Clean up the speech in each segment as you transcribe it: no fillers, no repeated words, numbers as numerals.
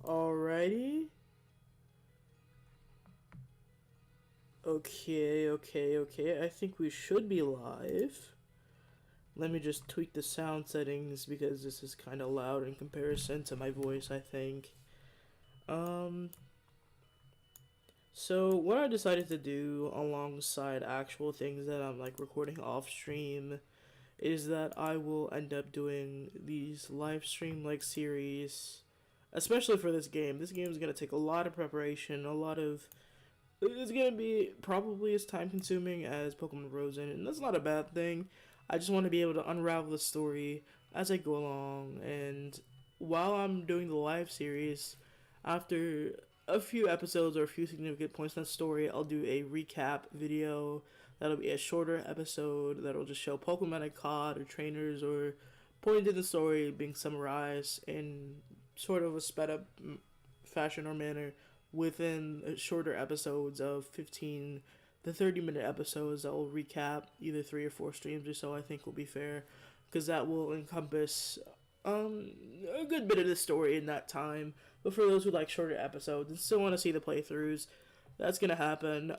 Alrighty. Okay. I think we should be live. Let me just tweak the sound settings because this is kind of loud in comparison to my voice, I think. So what I decided to do alongside actual things that I'm like recording off stream is that I will end up doing these live stream like series, especially for this game. This game is going to take a lot of preparation, it's going to be probably as time consuming as Pokemon Frozen, and that's not a bad thing. I just want to be able to unravel the story as I go along, and while I'm doing the live series, after a few episodes or a few significant points in the story, I'll do a recap video. That'll be a shorter episode that'll just show Pokemon I caught or trainers or points in the story being summarized in sort of a sped up fashion or manner within shorter episodes of 15 to 30-minute episodes that will recap either 3 or 4 streams or so. I think will be fair because that will encompass a good bit of the story in that time. But for those who like shorter episodes and still want to see the playthroughs, that's gonna happen.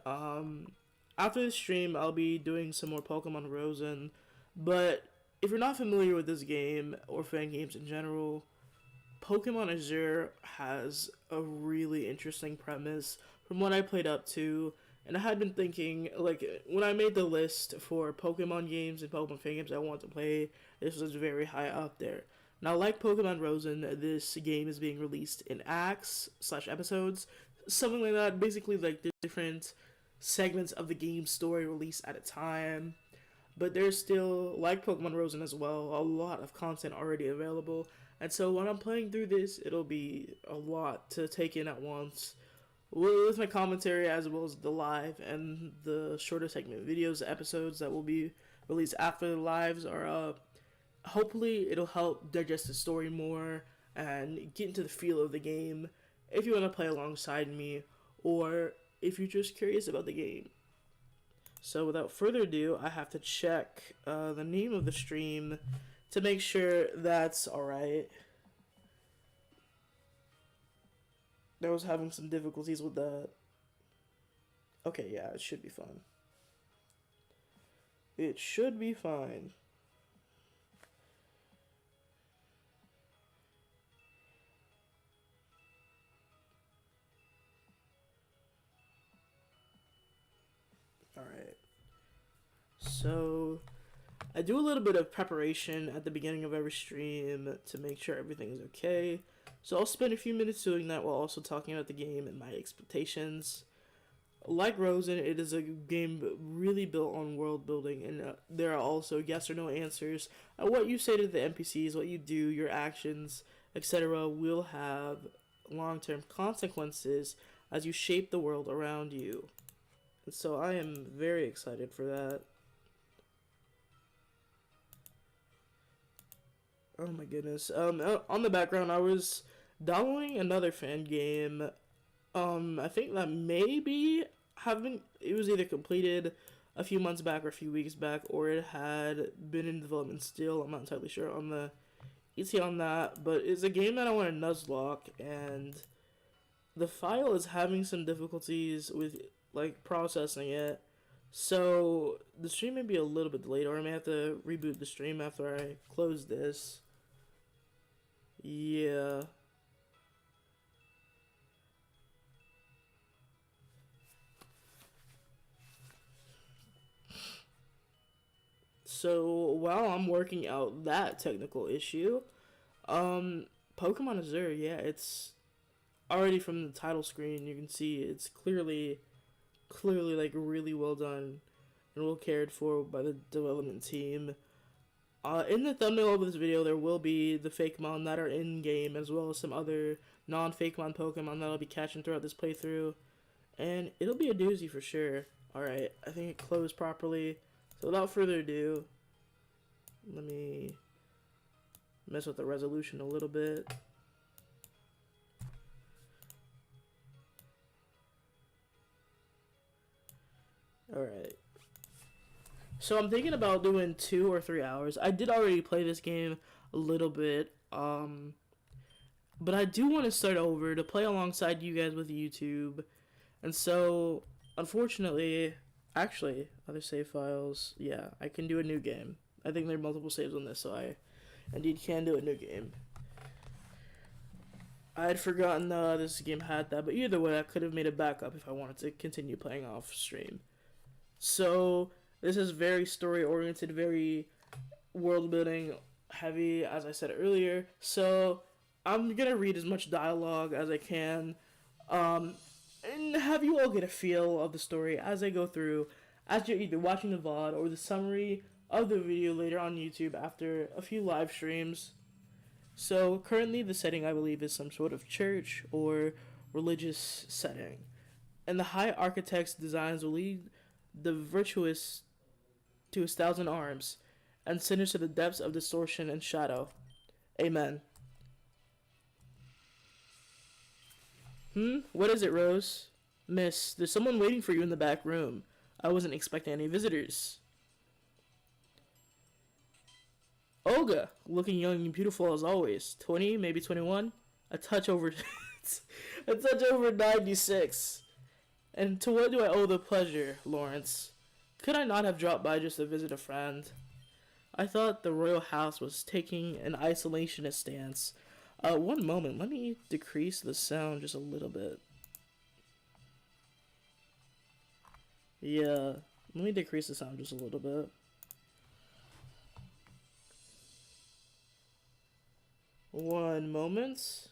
After this stream, I'll be doing some more Pokemon Frozen. But if you're not familiar with this game or fan games in general, Pokemon Azure has a really interesting premise from what I played up to, and I had been thinking, like, when I made the list for Pokemon games and Pokemon fan games I want to play, this was very high up there. Now, like Pokemon Frozen, this game is being released in acts/episodes, something like that, basically like the different segments of the game story released at a time. But there's still, like Pokemon Frozen as well, a lot of content already available. And so when I'm playing through this, it'll be a lot to take in at once. With my commentary as well as the live and the shorter segment videos, episodes that will be released after the lives are up. Hopefully it'll help digest the story more and get into the feel of the game if you want to play alongside me or if you're just curious about the game. So without further ado, I have to check the name of the stream to make sure that's alright. I was having some difficulties with that. Okay, yeah, it should be fine. It should be fine. Alright. So, I do a little bit of preparation at the beginning of every stream to make sure everything is okay. So I'll spend a few minutes doing that while also talking about the game and my expectations. Like Frozen, it is a game really built on world building, and there are also yes or no answers. What you say to the NPCs, what you do, your actions, etc. will have long-term consequences as you shape the world around you. And so I am very excited for that. Oh my goodness. On the background, I was downloading another fan game. I think that maybe it was either completed a few months back or a few weeks back, or it had been in development still. I'm not entirely sure on the ETA on that, but it's a game that I want to nuzlocke, and the file is having some difficulties with like processing it. So the stream may be a little bit delayed, or I may have to reboot the stream after I close this. Yeah. So while I'm working out that technical issue, Pokemon Azure, yeah, it's already from the title screen. You can see it's clearly like really well done and well cared for by the development team. In the thumbnail of this video, there will be the Fakemon that are in game, as well as some other non-Fakemon Pokemon that I'll be catching throughout this playthrough, and it'll be a doozy for sure. Alright, I think it closed properly. So without further ado, let me mess with the resolution a little bit. Alright. So I'm thinking about doing 2 or 3 hours. I did already play this game a little bit, But I do want to start over to play alongside you guys with YouTube. And so, unfortunately, actually, other save files, yeah, I can do a new game. I think there are multiple saves on this, so I indeed can do a new game. I had forgotten this game had that, but either way, I could have made a backup if I wanted to continue playing off stream. So, this is very story-oriented, very world-building heavy, as I said earlier. So, I'm going to read as much dialogue as I can, and have you all get a feel of the story as I go through, as you're either watching the VOD or the summary of the video later on YouTube after a few live streams. So currently the setting, I believe, is some sort of church or religious setting. And the high architect's designs will lead the virtuous to his thousand arms and sinners to the depths of distortion and shadow. Amen. What is it, Rose? Miss, there's someone waiting for you in the back room. I wasn't expecting any visitors. Olga, looking young and beautiful as always. 20, maybe 21? A touch over 96. And to what do I owe the pleasure, Lawrence? Could I not have dropped by just to visit a friend? I thought the royal house was taking an isolationist stance. One moment, let me decrease the sound just a little bit. Yeah, let me decrease the sound just a little bit. One moment.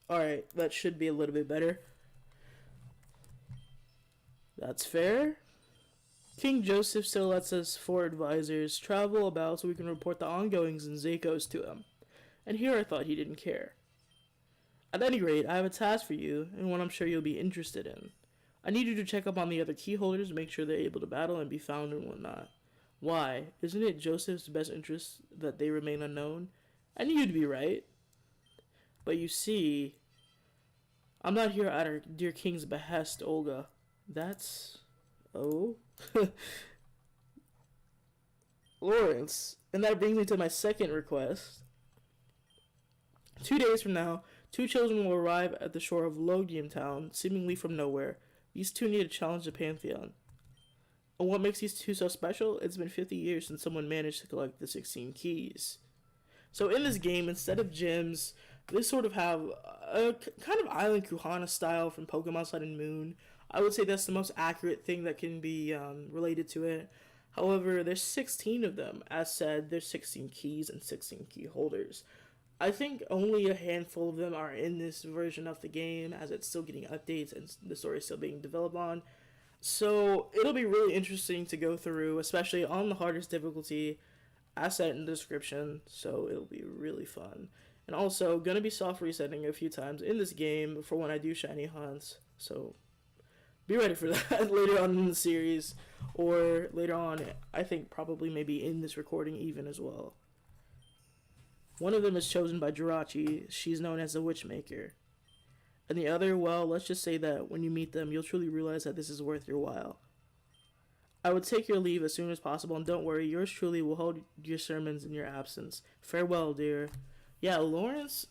Alright, that should be a little bit better. That's fair. King Joseph still lets us four advisors travel about so we can report the ongoings and Zakos to him. And here I thought he didn't care. At any rate, I have a task for you, and one I'm sure you'll be interested in. I need you to check up on the other key holders to make sure they're able to battle and be found and whatnot. Why? Isn't it Joseph's best interest that they remain unknown? And you'd be right. But you see, I'm not here at our dear king's behest, Olga. That's... oh? Lawrence. And that brings me to my second request. 2 days from now, 2 children will arrive at the shore of Lodium Town, seemingly from nowhere. These 2 need to challenge the Pantheon. And what makes these 2 so special? It's been 50 years since someone managed to collect the 16 keys. So in this game, instead of gyms, they sort of have a kind of Island Kuhana style from Pokemon Sun and Moon. I would say that's the most accurate thing that can be related to it. However, there's 16 of them. As said, there's 16 keys and 16 key holders. I think only a handful of them are in this version of the game, as it's still getting updates and the story is still being developed on. So it'll be really interesting to go through, especially on the hardest difficulty, as said in the description. So it'll be really fun. And also, gonna be soft resetting a few times in this game for when I do shiny hunts. So be ready for that later on in the series, or later on, I think probably maybe in this recording even as well. One of them is chosen by Jirachi. She's known as the Witchmaker. And the other, well, let's just say that when you meet them, you'll truly realize that this is worth your while. I would take your leave as soon as possible, and don't worry, yours truly will hold your sermons in your absence. Farewell, dear. Yeah, Lawrence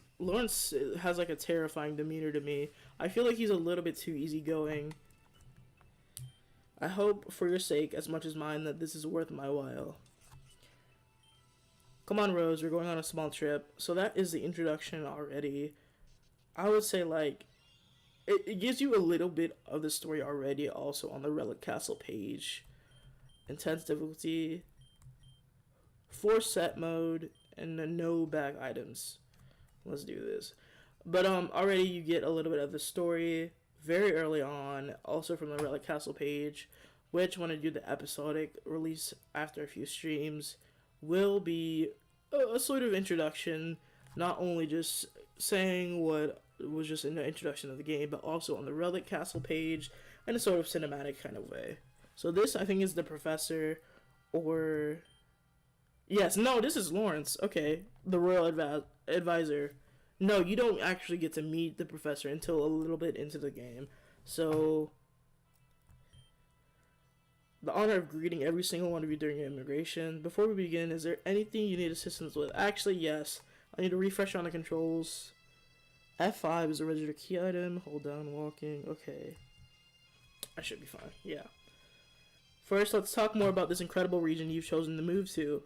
has like a terrifying demeanor to me. I feel like he's a little bit too easygoing. I hope, for your sake, as much as mine, that this is worth my while. Come on, Rose, we're going on a small trip. So that is the introduction already. I would say, like, it gives you a little bit of the story already, also on the Relic Castle page. Intense difficulty, 4 set mode, and no bag items. Let's do this. But already you get a little bit of the story very early on, also from the Relic Castle page, which when I do the episodic release after a few streams, will be a sort of introduction, not only just saying what was just in the introduction of the game, but also on the Relic Castle page, in a sort of cinematic kind of way. So this, I think, is the professor, or... yes, no, this is Lawrence. Okay, the royal advisor. No, you don't actually get to meet the professor until a little bit into the game. So, the honor of greeting every single one of you during your immigration. Before we begin, is there anything you need assistance with? Actually, yes. I need a refresher on the controls. F5 is a register key item. Hold down walking. Okay. I should be fine. Yeah. First, let's talk more about this incredible region you've chosen to move to.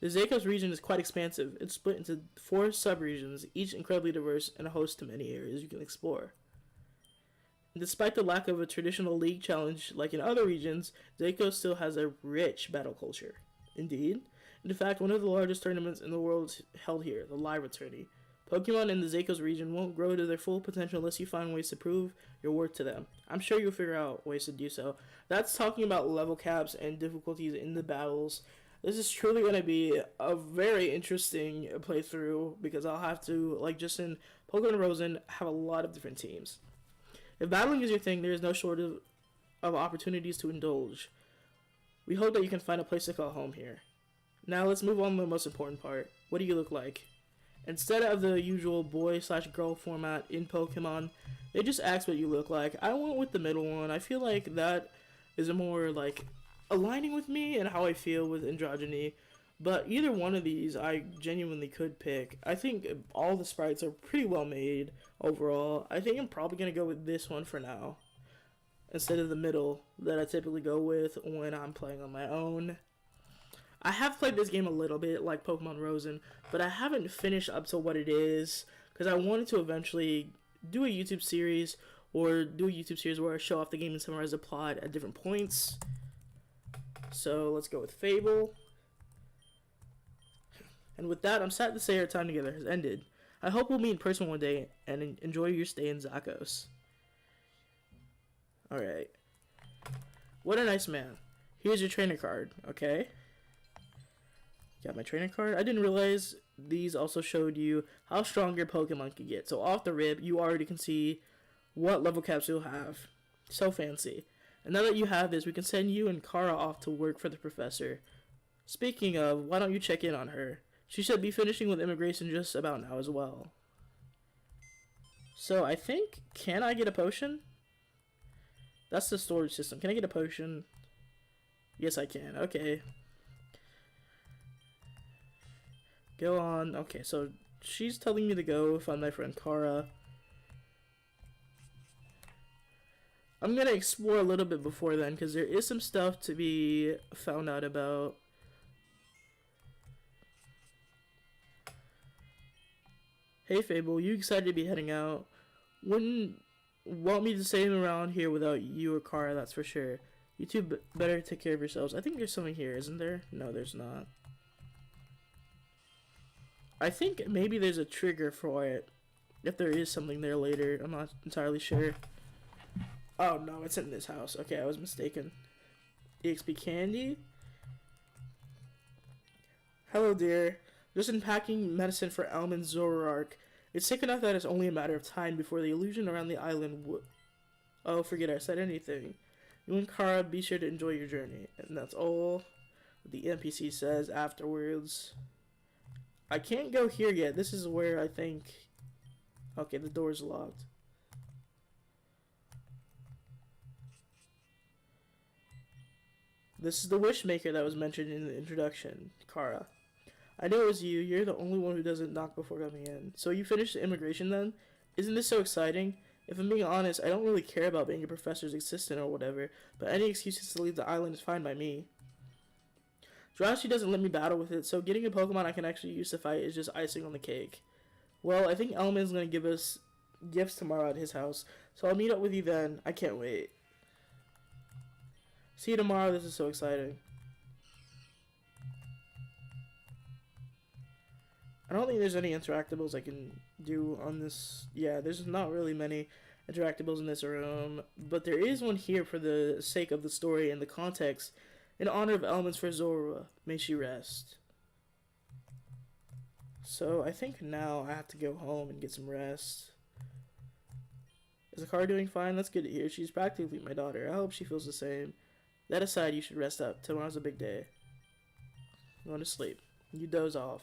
The Zaycos region is quite expansive. It's split into 4 subregions, each incredibly diverse and a host to many areas you can explore. Despite the lack of a traditional league challenge like in other regions, Zaycos still has a rich battle culture. Indeed. In fact, one of the largest tournaments in the world is held here, the Lyra Tourney. Pokemon in the Zaycos region won't grow to their full potential unless you find ways to prove your worth to them. I'm sure you'll figure out ways to do so. That's talking about level caps and difficulties in the battles. This is truly going to be a very interesting playthrough because I'll have to, like just in Pokemon Rosen, have a lot of different teams. If battling is your thing, there is no shortage of opportunities to indulge. We hope that you can find a place to call home here. Now let's move on to the most important part. What do you look like? Instead of the usual boy/girl format in Pokemon, they just ask what you look like. I went with the middle one. I feel like that is a more like aligning with me and how I feel with androgyny. But either one of these I genuinely could pick. I think all the sprites are pretty well made overall. I think I'm probably going to go with this one for now, instead of the middle that I typically go with when I'm playing on my own. I have played this game a little bit, like Pokemon Rosen, but I haven't finished up to what it is, because I wanted to eventually do a YouTube series, or do a YouTube series where I show off the game and summarize the plot at different points. So let's go with Fable. And with that, I'm sad to say our time together has ended. I hope we'll meet in person one day and enjoy your stay in Zakos. Alright. What a nice man. Here's your trainer card, okay? Got my trainer card. I didn't realize these also showed you how strong your Pokemon could get. So off the rip, you already can see what level caps you'll have. So fancy. And now that you have this, we can send you and Kara off to work for the professor. Speaking of, why don't you check in on her? She should be finishing with immigration just about now as well. So I think, can I get a potion? That's the storage system. Can I get a potion? Yes, I can. Okay. Go on. Okay, so she's telling me to go find my friend Kara. I'm going to explore a little bit before then, because there is some stuff to be found out about. Hey Fable, you excited to be heading out? Wouldn't want me to stay around here without you or Kara, that's for sure. You two better take care of yourselves. I think there's something here, isn't there? No, there's not. I think maybe there's a trigger for it. If there is something there later, I'm not entirely sure. Oh no, it's in this house. Okay, I was mistaken. EXP candy? Hello dear. Just unpacking medicine for Elman Zoroark. It's sick enough that it's only a matter of time before the illusion around the island Oh, forget I said anything. You and Kara, be sure to enjoy your journey. And that's all the NPC says afterwards. I can't go here yet. This is where I think... Okay, the door's locked. This is the Wishmaker that was mentioned in the introduction, Kara. I know it was you. You're the only one who doesn't knock before coming in. So you finished the immigration then? Isn't this so exciting? If I'm being honest, I don't really care about being a professor's assistant or whatever, but any excuses to leave the island is fine by me. Jirachi doesn't let me battle with it, so getting a Pokemon I can actually use to fight is just icing on the cake. Well, I think Elman's going to give us gifts tomorrow at his house, so I'll meet up with you then. I can't wait. See you tomorrow. This is so exciting. I don't think there's any interactables I can do on this. Yeah, there's not really many interactables in this room, but there is one here for the sake of the story and the context. In honor of Elements for Zorua, may she rest. So I think now I have to go home and get some rest. Is Akara doing fine? That's good to hear. She's practically my daughter. I hope she feels the same. That aside, you should rest up. Tomorrow's a big day. Go to sleep. You doze off.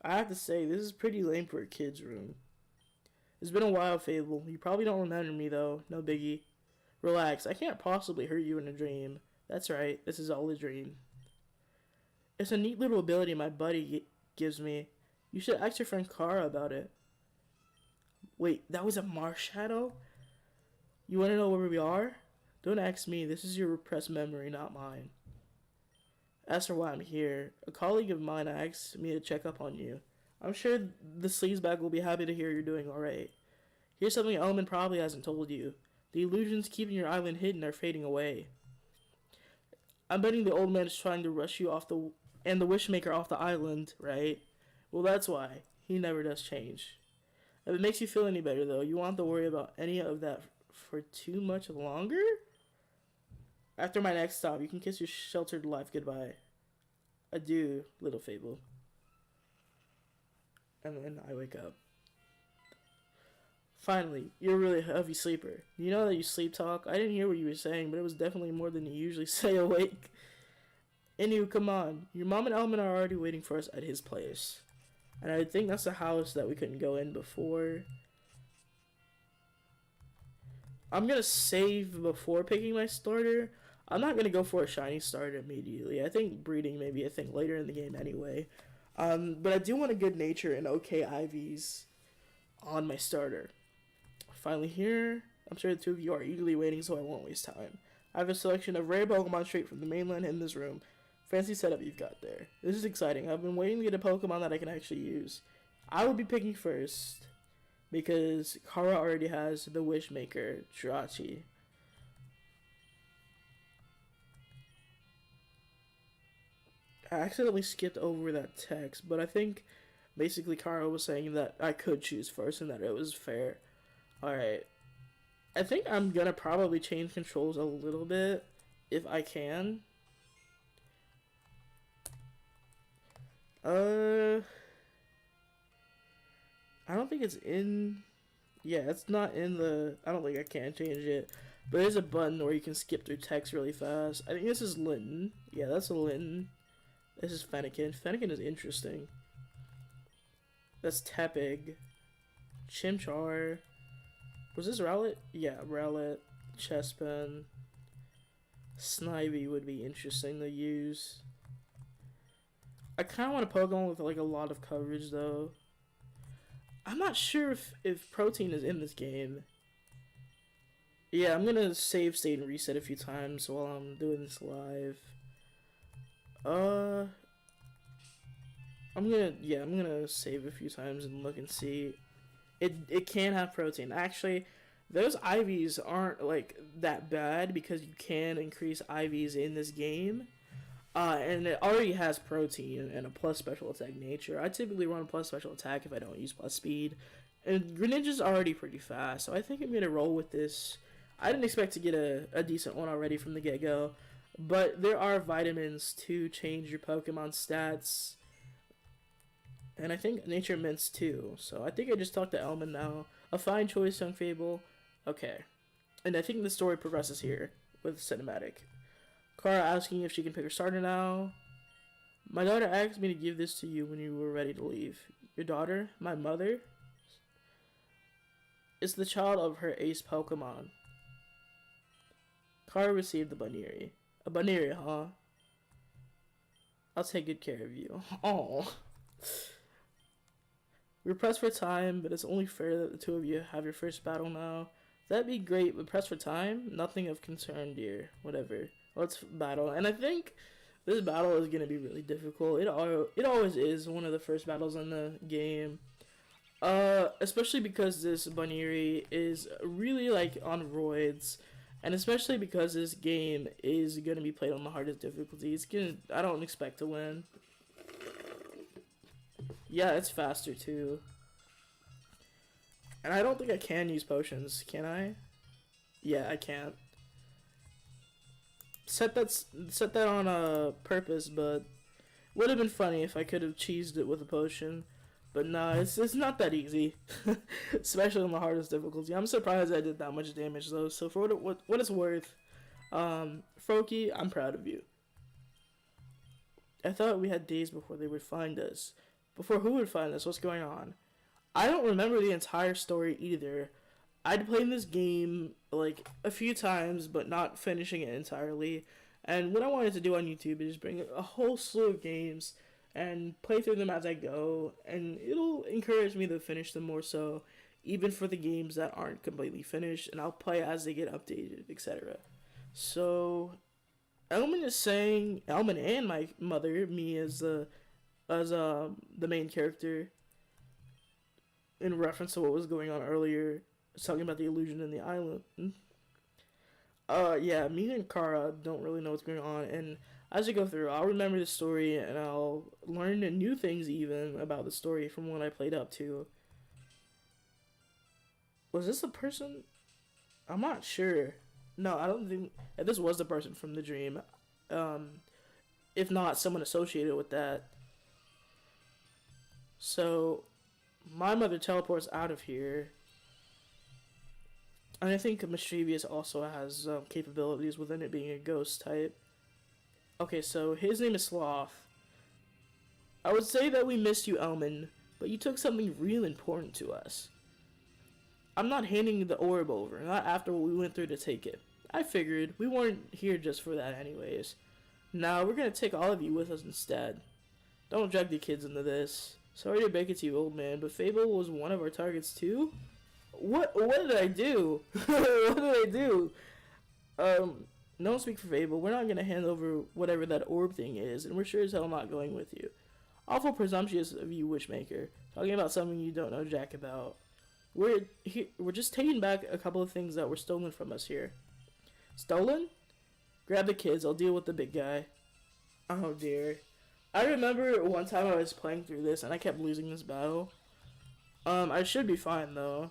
I have to say, this is pretty lame for a kid's room. It's been a while, Fable. You probably don't remember me, though. No biggie. Relax, I can't possibly hurt you in a dream. That's right, this is all a dream. It's a neat little ability my buddy gives me. You should ask your friend Kara about it. Wait, that was a marsh shadow? You want to know where we are? Don't ask me, this is your repressed memory, not mine. As for why I'm here, a colleague of mine asked me to check up on you. I'm sure the sleazebag will be happy to hear you're doing alright. Here's something Elman probably hasn't told you. The illusions keeping your island hidden are fading away. I'm betting the old man is trying to rush you off the Wishmaker off the island, right? Well, that's why. He never does change. If it makes you feel any better, though, you won't have to worry about any of that for too much longer? After my next stop, you can kiss your sheltered life goodbye. Adieu, little Fable. And then I wake up. Finally, you're a really heavy sleeper. You know that you sleep talk? I didn't hear what you were saying, but it was definitely more than you usually say awake. Anywho, come on. Your mom and Elman are already waiting for us at his place. And I think that's the house that we couldn't go in before. I'm going to save before picking my starter. I'm not going to go for a shiny starter immediately. I think breeding may be a thing later in the game anyway. But I do want a good nature and okay IVs on my starter. Finally here. I'm sure the two of you are eagerly waiting, so I won't waste time. I have a selection of rare Pokemon straight from the mainland in this room. Fancy setup you've got there. This is exciting. I've been waiting to get a Pokemon that I can actually use. I will be picking first because Kara already has the Wishmaker, Jirachi. I accidentally skipped over that text, but I think basically Kara was saying that I could choose first and that it was fair. Alright. I think I'm gonna probably change controls a little bit if I can. I don't think it's in. Yeah, it's not in the. I don't think I can change it. But there's a button where you can skip through text really fast. I think this is Linton. Yeah, that's a Linton. This is Fennekin. Fennekin is interesting. That's Tepig. Chimchar. Was this Rowlet? Yeah, Rowlet. Chespin. Snivy would be interesting to use. I kind of want a Pokemon with like a lot of coverage though. I'm not sure if Protein is in this game. Yeah, I'm gonna save state and reset a few times while I'm doing this live. I'm gonna save a few times and look and see. It can have Protein. Actually, those IVs aren't like that bad because you can increase IVs in this game. And it already has Protein and a plus special attack nature. I typically run a plus special attack if I don't use plus speed. And Greninja's already pretty fast, so I think I'm going to roll with this. I didn't expect to get a decent one already from the get-go. But there are vitamins to change your Pokemon stats. And I think Nature Mints too. So I think I just talked to Elman now. A fine choice, young Fable. Okay. And I think the story progresses here with cinematic. Kara asking if she can pick her starter now. My daughter asked me to give this to you when you were ready to leave. Your daughter? My mother? It's the child of her ace Pokemon. Kara received the Baniri. A Baniri, huh? I'll take good care of you. Oh. We're pressed for time, but it's only fair that the two of you have your first battle now. That'd be great, but pressed for time? Nothing of concern, dear. Whatever. Let's battle. And I think this battle is going to be really difficult. It always is one of the first battles in the game. Especially because this Baniri is really like on roids. And especially because this game is going to be played on the hardest difficulty. I don't expect to win. Yeah, it's faster too. And I don't think I can use potions. Can I? Yeah, I can't. Set that on purpose, but would have been funny if I could have cheesed it with a potion. But nah, it's not that easy, especially on the hardest difficulty. I'm surprised I did that much damage though. So for what it's worth, Froakie, I'm proud of you. I thought we had days before they would find us. Before who would find us? What's going on? I don't remember the entire story either. I'd played this game like a few times, but not finishing it entirely. And what I wanted to do on YouTube is bring a whole slew of games and play through them as I go, and it'll encourage me to finish them more so, even for the games that aren't completely finished, and I'll play as they get updated, etc. So, Elman is saying, Elman and my mother, me as the main character, in reference to what was going on earlier, talking about the illusion in the island. Yeah, me and Kara don't really know what's going on, and as I go through, I'll remember the story, and I'll learn new things even about the story from what I played up to. Was this the person? I'm not sure. No, I don't think this was the person from the dream. Um, if not, someone associated with that. So, my mother teleports out of here. And I think Mischievous also has capabilities within it being a ghost type. Okay, so his name is Sloth. I would say that we missed you, Elman, but you took something real important to us. I'm not handing the orb over, not after what we went through to take it. I figured we weren't here just for that anyways. Now we're gonna take all of you with us instead. Don't drag the kids into this. Sorry to break it to you, old man, but Fable was one of our targets too? What did I do? What did I do? Don't speak for Fable. We're not gonna hand over whatever that orb thing is, and we're sure as hell not going with you. Awful presumptuous of you, Wishmaker. Talking about something you don't know jack about. We're just taking back a couple of things that were stolen from us here. Stolen? Grab the kids, I'll deal with the big guy. Oh dear. I remember one time I was playing through this and I kept losing this battle. I should be fine though.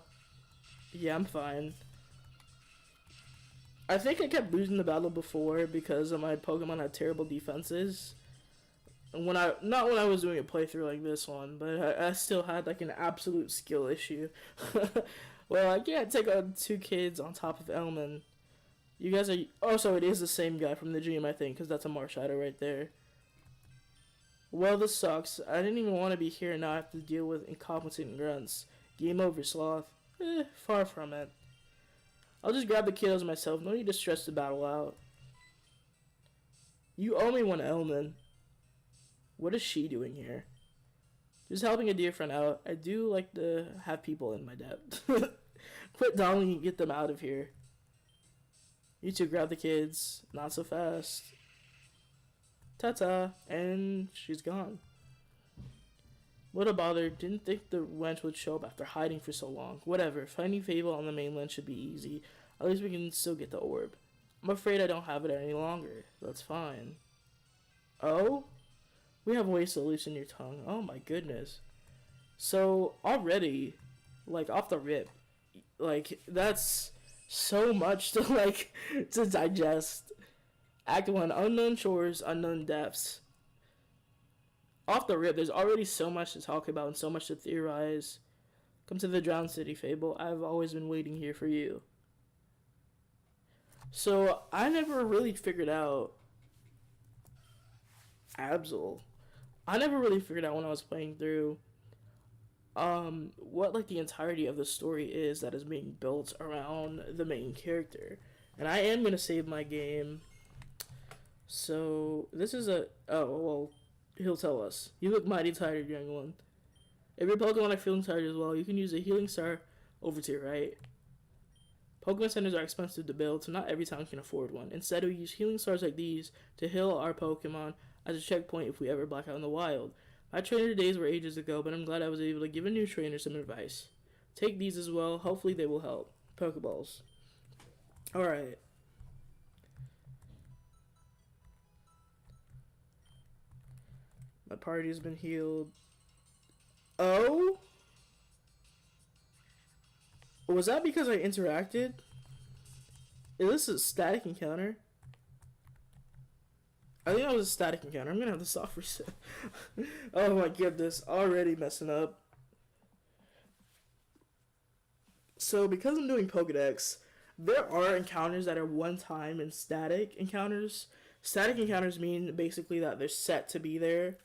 Yeah, I'm fine. I think I kept losing the battle before because my Pokemon had terrible defenses. Not when I was doing a playthrough like this one, but I still had like an absolute skill issue. Well, I can't take on two kids on top of Elman. You guys are... Oh, so it is the same guy from the dream, I think, because that's a Marshadow right there. Well, this sucks. I didn't even want to be here, and now I have to deal with incompetent grunts. Game over, Sloth. Far from it. I'll just grab the kiddos myself. No need to stress the battle out. You owe me one, Elman. What is she doing here? Just helping a dear friend out. I do like to have people in my debt. Quit dawdling and get them out of here. You two grab the kids. Not so fast. Ta-ta. And she's gone. What a bother. Didn't think the wench would show up after hiding for so long. Whatever. Finding Fable on the mainland should be easy. At least we can still get the orb. I'm afraid I don't have it any longer. That's fine. Oh? We have ways to loosen your tongue. Oh my goodness. So, already, like, off the rip, like, that's so much to, like, to digest. Act 1, unknown shores, unknown depths. Off the rip, there's already so much to talk about and so much to theorize. Come to the Drowned City, Fable. I've always been waiting here for you. So, I never really figured out Absol. I never really figured out when I was playing through what like the entirety of the story is that is being built around the main character. And I am gonna save my game. So this is well, he'll tell us. You look mighty tired, young one. If your Pokemon are feeling tired as well, you can use a healing star over to your right. Pokemon centers are expensive to build, so not every town can afford one. Instead, we use healing stars like these to heal our Pokemon as a checkpoint if we ever black out in the wild. My trainer days were ages ago, but I'm glad I was able to give a new trainer some advice. Take these as well. Hopefully they will help. Pokeballs. Alright. My party has been healed. Oh? Was that because I interacted? Is this a static encounter? I think that was a static encounter. I'm gonna have to soft reset. Oh my goodness, already messing up. So because I'm doing Pokedex, there are encounters that are one time and static encounters. Static encounters mean basically that they're set to be there.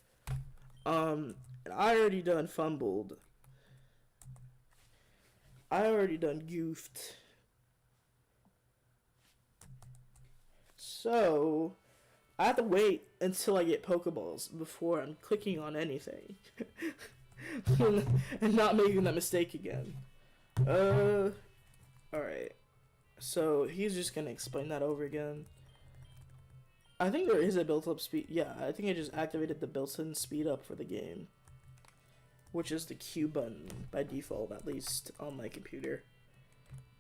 And I already done fumbled. I already done goofed. So I have to wait until I get Pokeballs before I'm clicking on anything. And not making that mistake again. Alright. So he's just gonna explain that over again. I think there is a built-up speed. Yeah, I think I just activated the built-in speed up for the game, which is the Q button by default, at least on my computer.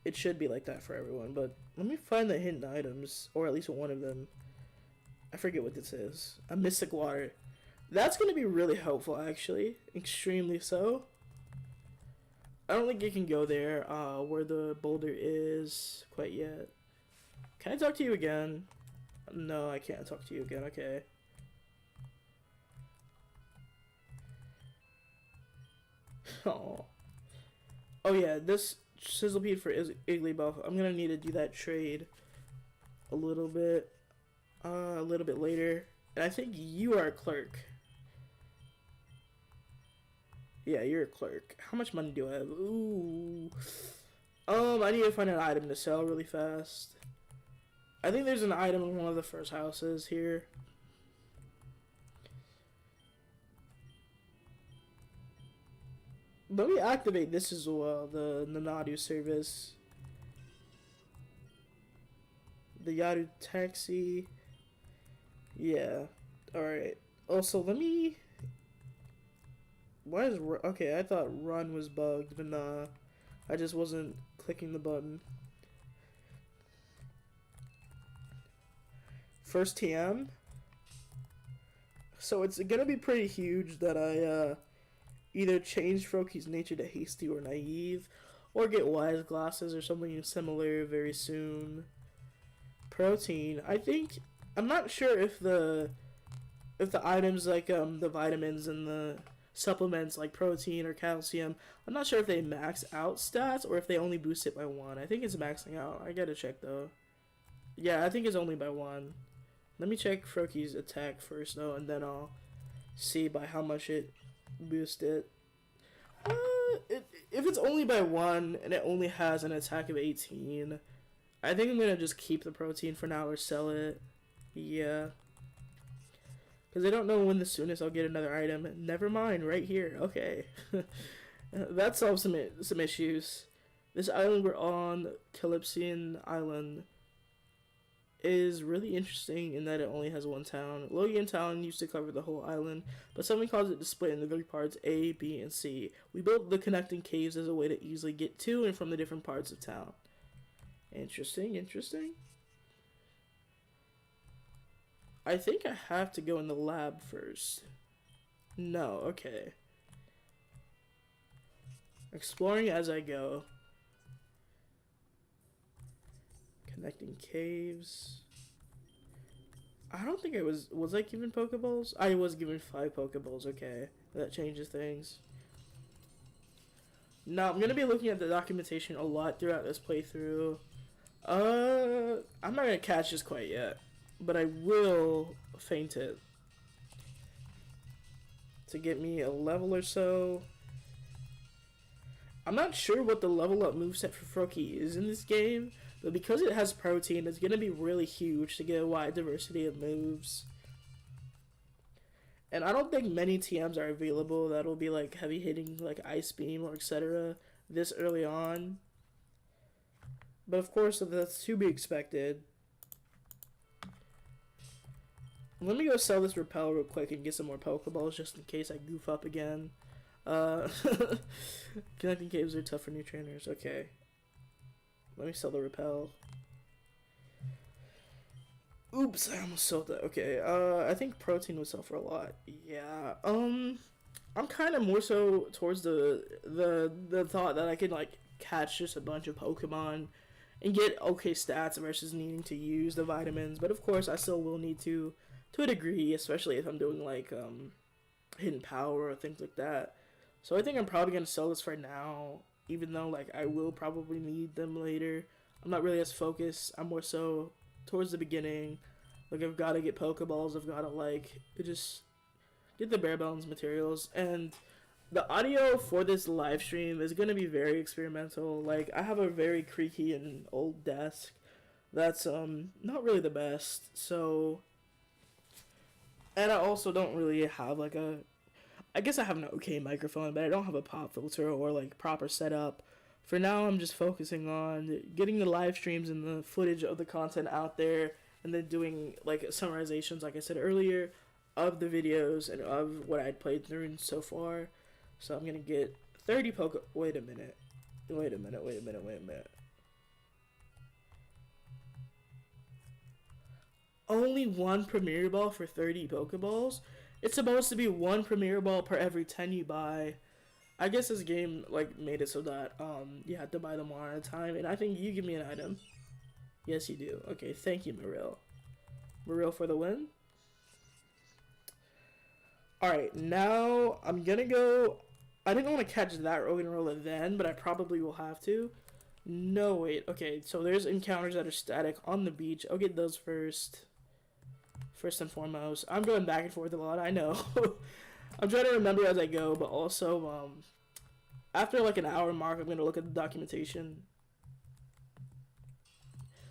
It should be like that for everyone, but let me find the hidden items, or at least one of them. I forget what this is. A Mystic Water. That's going to be really helpful, actually. Extremely so. I don't think you can go there where the boulder is quite yet. Can I talk to you again? No, I can't talk to you again. Okay. Oh. Oh yeah, this Sizzlepede for Igglybuff. I'm gonna need to do that trade a little bit later. And I think you are a clerk. Yeah, you're a clerk. How much money do I have? Ooh. I need to find an item to sell really fast. I think there's an item in one of the first houses here. Let me activate this as well, the Nanadu service. The Yadu taxi. Yeah. Alright. Also, let me... Why is... Okay, I thought run was bugged, but nah. I just wasn't clicking the button. First TM. So it's gonna be pretty huge that I either change Froakies' nature to hasty or naive, or get wise glasses or something similar very soon. Protein. I think I'm not sure if the items like the vitamins and the supplements like protein or calcium, I'm not sure if they max out stats or if they only boost it by 1. I think it's maxing out. I gotta check though. Yeah, I think it's only by 1. Let me check Froakies' attack first though, and then I'll see by how much it boosted. If it's only by 1 and it only has an attack of 18, I think I'm gonna just keep the protein for now or sell it. Yeah. Because I don't know when the soonest I'll get another item. Never mind, right here. Okay. That solves some issues. This island we're on, Calypsian Island, is really interesting in that it only has 1 town. Logan Town used to cover the whole island, but something caused it to split into 3 parts, A, B, and C. We built the connecting caves as a way to easily get to and from the different parts of town. Interesting, interesting. I think I have to go in the lab first. No, okay. Exploring as I go. Connecting caves. I don't think I was I given Pokeballs? I was given 5 Pokeballs, okay. That changes things. Now, I'm going to be looking at the documentation a lot throughout this playthrough. I'm not going to catch this quite yet, but I will feint it to get me a level or so. I'm not sure what the level up moveset for Froakie is in this game, but because it has protein, it's going to be really huge to get a wide diversity of moves. And I don't think many TMs are available that'll be like heavy hitting, like Ice Beam or etc. this early on. But of course, that's to be expected. Let me go sell this Repel real quick and get some more Pokeballs just in case I goof up again. Connecting caves are tough for new trainers. Okay. Let me sell the Repel. Oops, I almost sold that. Okay, I think protein would sell for a lot. Yeah. I'm kind of more so towards the thought that I could like catch just a bunch of Pokemon and get okay stats versus needing to use the vitamins. But of course, I still will need to a degree, especially if I'm doing like hidden power or things like that. So I think I'm probably gonna sell this for now, even though like I will probably need them later. I'm not really as focused. I'm more so towards the beginning. Like I've got to get Pokeballs. I've got to like just get the bare bones materials. And The audio for this live stream is going to be very experimental. Like, I have a very creaky and old desk that's not really the best. So, and I also don't really have like a, I guess I have an okay microphone, but I don't have a pop filter or like proper setup. For now, I'm just focusing on getting the live streams and the footage of the content out there, and then doing like summarizations, like I said earlier, of the videos and of what I'd played through so far. So I'm gonna get 30 Poke. Wait a minute. Only one Premier Ball for 30 Pokeballs? It's supposed to be one Premier Ball per every 10 you buy. I guess this game like made it so that you have to buy them one at a time, and I think you give me an item. Yes, you do. Okay, thank you, Maril. Maril for the win. Alright, now I'm gonna go. I didn't want to catch that Roggenrola then, but I probably will have to. No, wait. Okay, so there's encounters that are static on the beach. I'll get those first. First and foremost. I'm going back and forth a lot, I know. I'm trying to remember as I go, but also, after like an hour mark, I'm going to look at the documentation.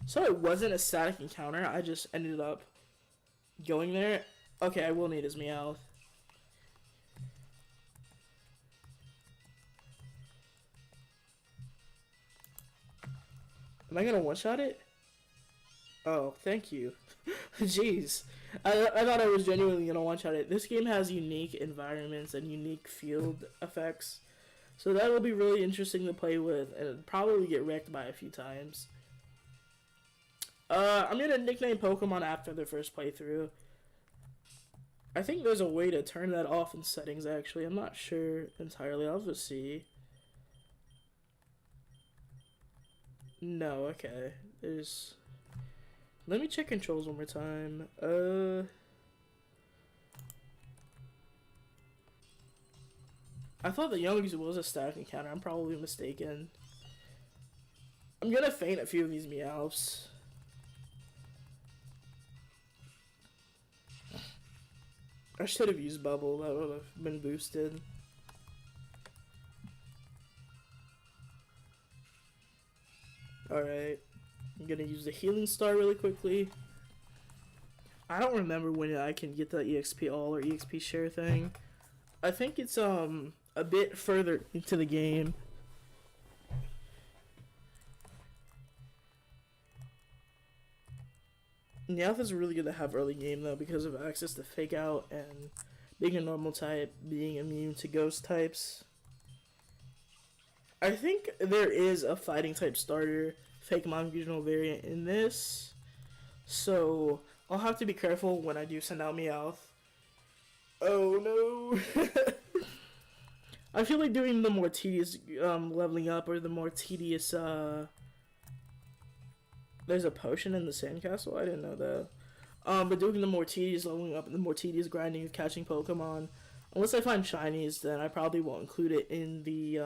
So it wasn't a static encounter, I just ended up going there. Okay, I will need his Meowth. Am I going to one-shot it? Oh, thank you. Jeez. I thought I was genuinely going to one-shot it. This game has unique environments and unique field effects. So that'll be really interesting to play with, and it'll probably get wrecked by a few times. I'm going to nickname Pokemon after the first playthrough. I think there's a way to turn that off in settings, actually. I'm not sure entirely. I'll just see. No, okay. There's... Let me check controls one more time. I thought the Young's was a static encounter. I'm probably mistaken. I'm gonna faint a few of these Meowths. I should have used Bubble. That would have been boosted. Alright. I'm gonna use the Healing Star really quickly. I don't remember when I can get the EXP all or EXP share thing. I think it's a bit further into the game. Meowth is really good to have early game though because of access to Fake Out and being a normal type, being immune to ghost types. I think there is a fighting type starter Fake Monfusional variant in this, so I'll have to be careful when I do send out Meowth. Oh no! I feel like doing the more tedious leveling up or the more tedious there's a potion in the sandcastle? I didn't know that. But doing the more tedious leveling up and the more tedious grinding of catching Pokemon, unless I find shinies, then I probably won't include it in the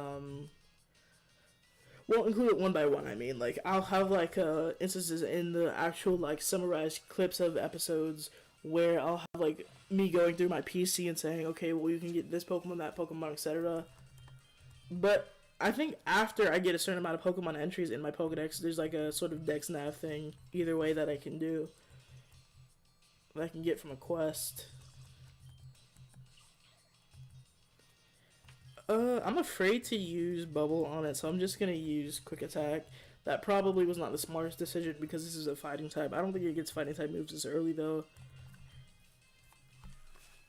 won't include it one by one. I mean, like I'll have like instances in the actual like summarized clips of episodes where I'll have like me going through my PC and saying, okay, well you can get this Pokemon, that Pokemon, etc. But I think after I get a certain amount of Pokemon entries in my Pokedex, there's like a sort of Dex Nav thing either way that I can do, that I can get from a quest. I'm afraid to use Bubble on it, so I'm just gonna use Quick Attack. That probably was not the smartest decision because this is a fighting type. I don't think it gets fighting type moves this early though.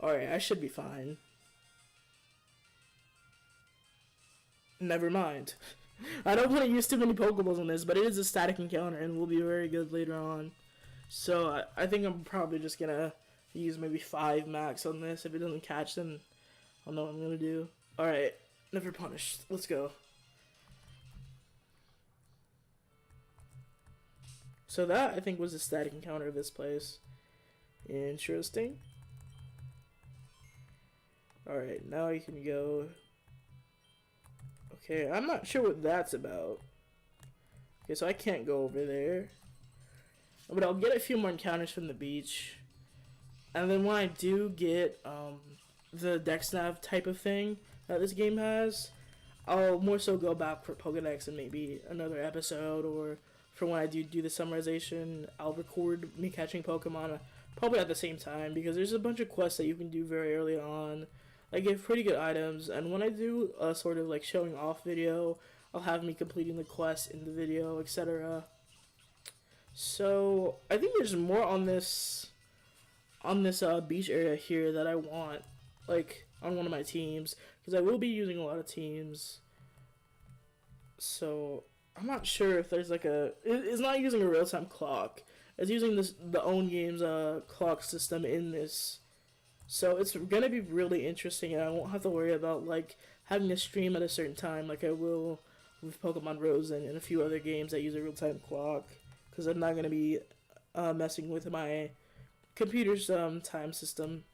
Alright, I should be fine. Never mind. I don't want to use too many Pokeballs on this, but it is a static encounter and will be very good later on. So I think I'm probably just gonna use maybe 5 max on this. If it doesn't catch, then I'll know what I'm gonna do. Alright, never punished. Let's go. So that, I think, was a static encounter of this place. Interesting. Alright, now you can go. Okay, I'm not sure what that's about. Okay, so I can't go over there. But I'll get a few more encounters from the beach. And then when I do get the Dex Nav type of thing, that this game has. I'll more so go back for Pokedex and maybe another episode, or for when I do the summarization, I'll record me catching Pokemon probably at the same time, because there's a bunch of quests that you can do very early on. I give pretty good items, and when I do a sort of like showing off video, I'll have me completing the quest in the video, etc. So I think there's more on this beach area here that I want, like on one of my teams, because I will be using a lot of teams. So I'm not sure if there's like it's not using a real time clock. It's using the own game's clock system in this. So it's gonna be really interesting, and I won't have to worry about like having to stream at a certain time like I will with Pokemon Rosen and a few other games that use a real time clock, because I'm not gonna be messing with my computer's time system.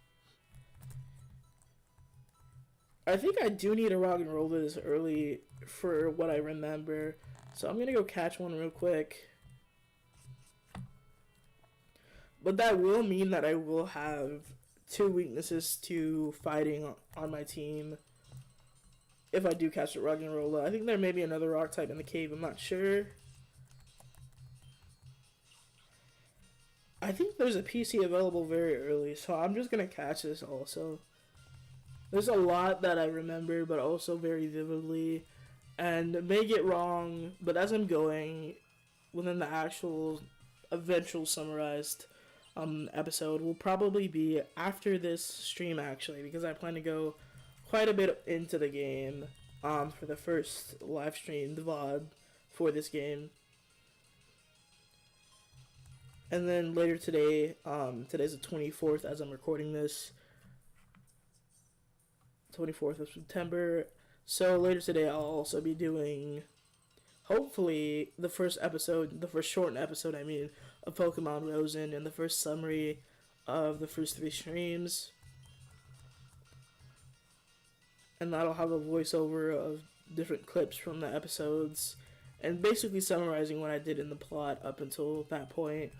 I think I do need a rock and roll this early for what I remember, so I'm gonna go catch one real quick. But that will mean that I will have 2 weaknesses to fighting on my team if I do catch a rock and roll. I think there may be another rock type in the cave, I'm not sure. I think there's a PC available very early, so I'm just gonna catch this also. There's a lot that I remember, but also very vividly, and may get wrong, but as I'm going within the actual eventual summarized episode will probably be after this stream, actually, because I plan to go quite a bit into the game for the first live stream, the VOD for this game. And then later today, today's the 24th as I'm recording this, 24th of September. So later today I'll also be doing, hopefully, the first shortened episode, of Pokemon Rosen, and the first summary of the first 3 streams. And that'll have a voiceover of different clips from the episodes, and basically summarizing what I did in the plot up until that point.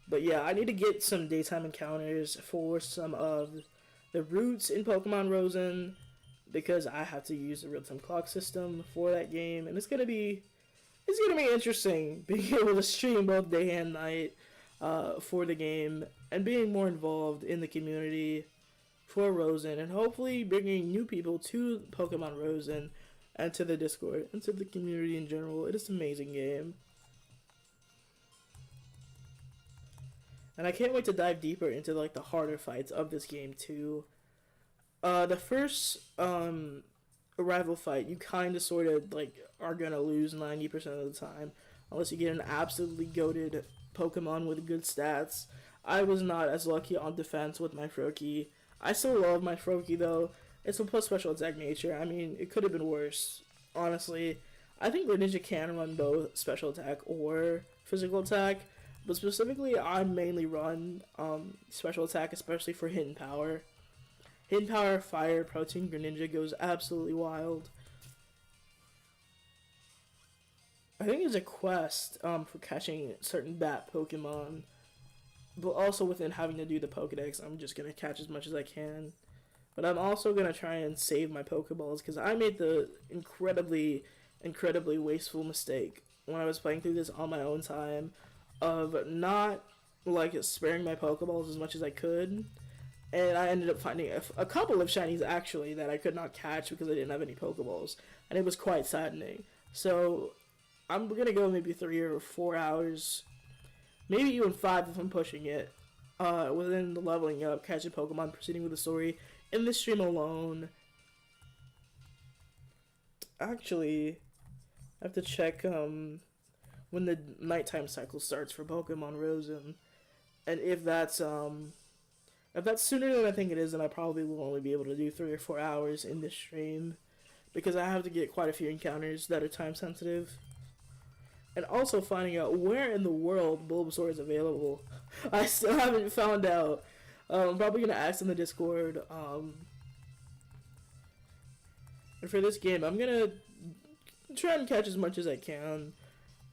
But yeah, I need to get some daytime encounters for some of the routes in Pokemon Rosen, because I have to use the real-time clock system for that game, and it's gonna be interesting being able to stream both day and night for the game, and being more involved in the community for Rosen, and hopefully bringing new people to Pokemon Rosen and to the Discord and to the community in general. It is an amazing game, and I can't wait to dive deeper into like the harder fights of this game too. The first arrival fight, you kind of sort of like are gonna lose 90% of the time unless you get an absolutely goated Pokemon with good stats. I was not as lucky on defense with my Froakie. I still love my Froakie though. It's a plus special attack nature. I mean, it could have been worse, honestly. I think Greninja can run both special attack or physical attack, but specifically I mainly run special attack, especially for Hidden Power. Hidden Power Fire Protein Greninja goes absolutely wild. I think there's a quest for catching certain bat Pokemon, but also within having to do the Pokedex, I'm just going to catch as much as I can. But I'm also going to try and save my Pokeballs, because I made the incredibly wasteful mistake when I was playing through this on my own time of not like sparing my Pokeballs as much as I could. And I ended up finding a couple of shinies actually that I could not catch because I didn't have any Pokeballs, and it was quite saddening. So I'm gonna go maybe 3 or 4 hours, maybe even 5 if I'm pushing it, within the leveling up, catching Pokemon, proceeding with the story in this stream alone. Actually, I have to check when the nighttime cycle starts for Pokemon Rosen, and if that's sooner than I think it is, then I probably will only be able to do 3 or 4 hours in this stream, because I have to get quite a few encounters that are time sensitive. And also finding out where in the world Bulbasaur is available. I still haven't found out. I'm probably going to ask in the Discord. And for this game, I'm going to try and catch as much as I can.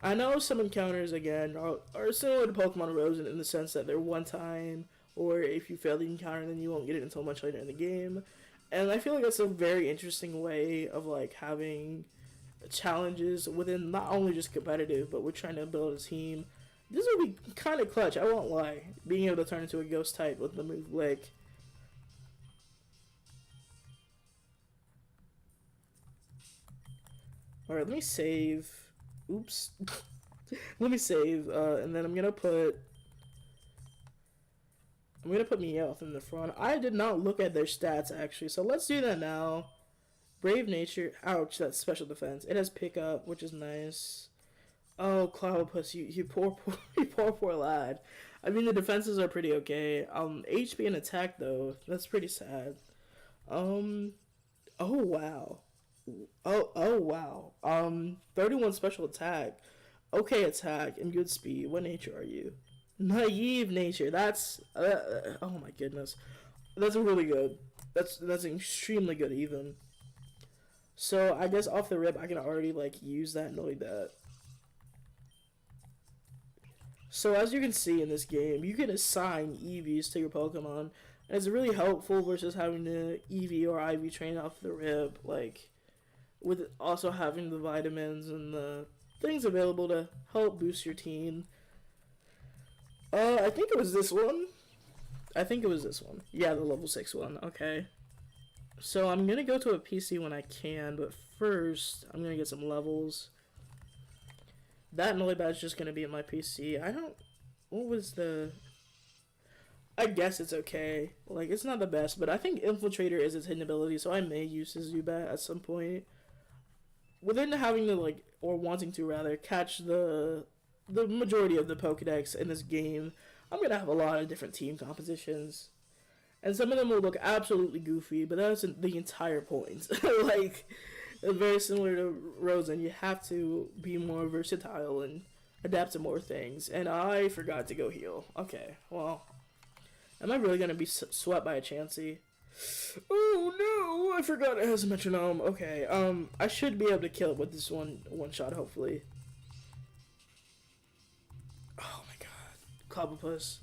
I know some encounters, again, are similar to Pokemon Rosen in the sense that they're one time, or if you fail the encounter, then you won't get it until much later in the game. And I feel like that's a very interesting way of like having challenges within not only just competitive, but we're trying to build a team. This would be kind of clutch, I won't lie. Being able to turn into a ghost type with the move Lick. Alright, let me save. Oops. Let me save, and then I'm gonna put Meowth in the front. I did not look at their stats actually, so let's do that now. Brave Nature. Ouch, that's special defense. It has pickup, which is nice. Oh, Cloudpuss, you poor lad. I mean, the defenses are pretty okay. HP and attack though, that's pretty sad. Oh wow. Oh wow. 31 special attack. Okay attack and good speed. What nature are you? Naive nature. That's oh my goodness. That's really good. That's extremely good even. So I guess off the rip I can already like use that and like that. So as you can see in this game, you can assign EVs to your Pokemon, and it's really helpful versus having to EV or IV train off the rip, like with also having the vitamins and the things available to help boost your team. I think it was this one. Yeah, the level 6 one. Okay. So I'm gonna go to a PC when I can, but first I'm gonna get some levels. That Noly badge is just gonna be in my PC. What was the... I guess it's okay. Like, it's not the best, but I think Infiltrator is its hidden ability, so I may use his Zubat at some point. Within having to, like, or wanting to rather, catch the majority of the Pokedex in this game, I'm gonna have a lot of different team compositions. And some of them will look absolutely goofy, but that's the entire point. Like, very similar to Rosen, you have to be more versatile and adapt to more things. And I forgot to go heal. Okay, well, am I really gonna be swept by a Chansey? Oh no, I forgot it has a metronome. Okay, I should be able to kill it with this one shot, hopefully. Oh my god, Cobblepus.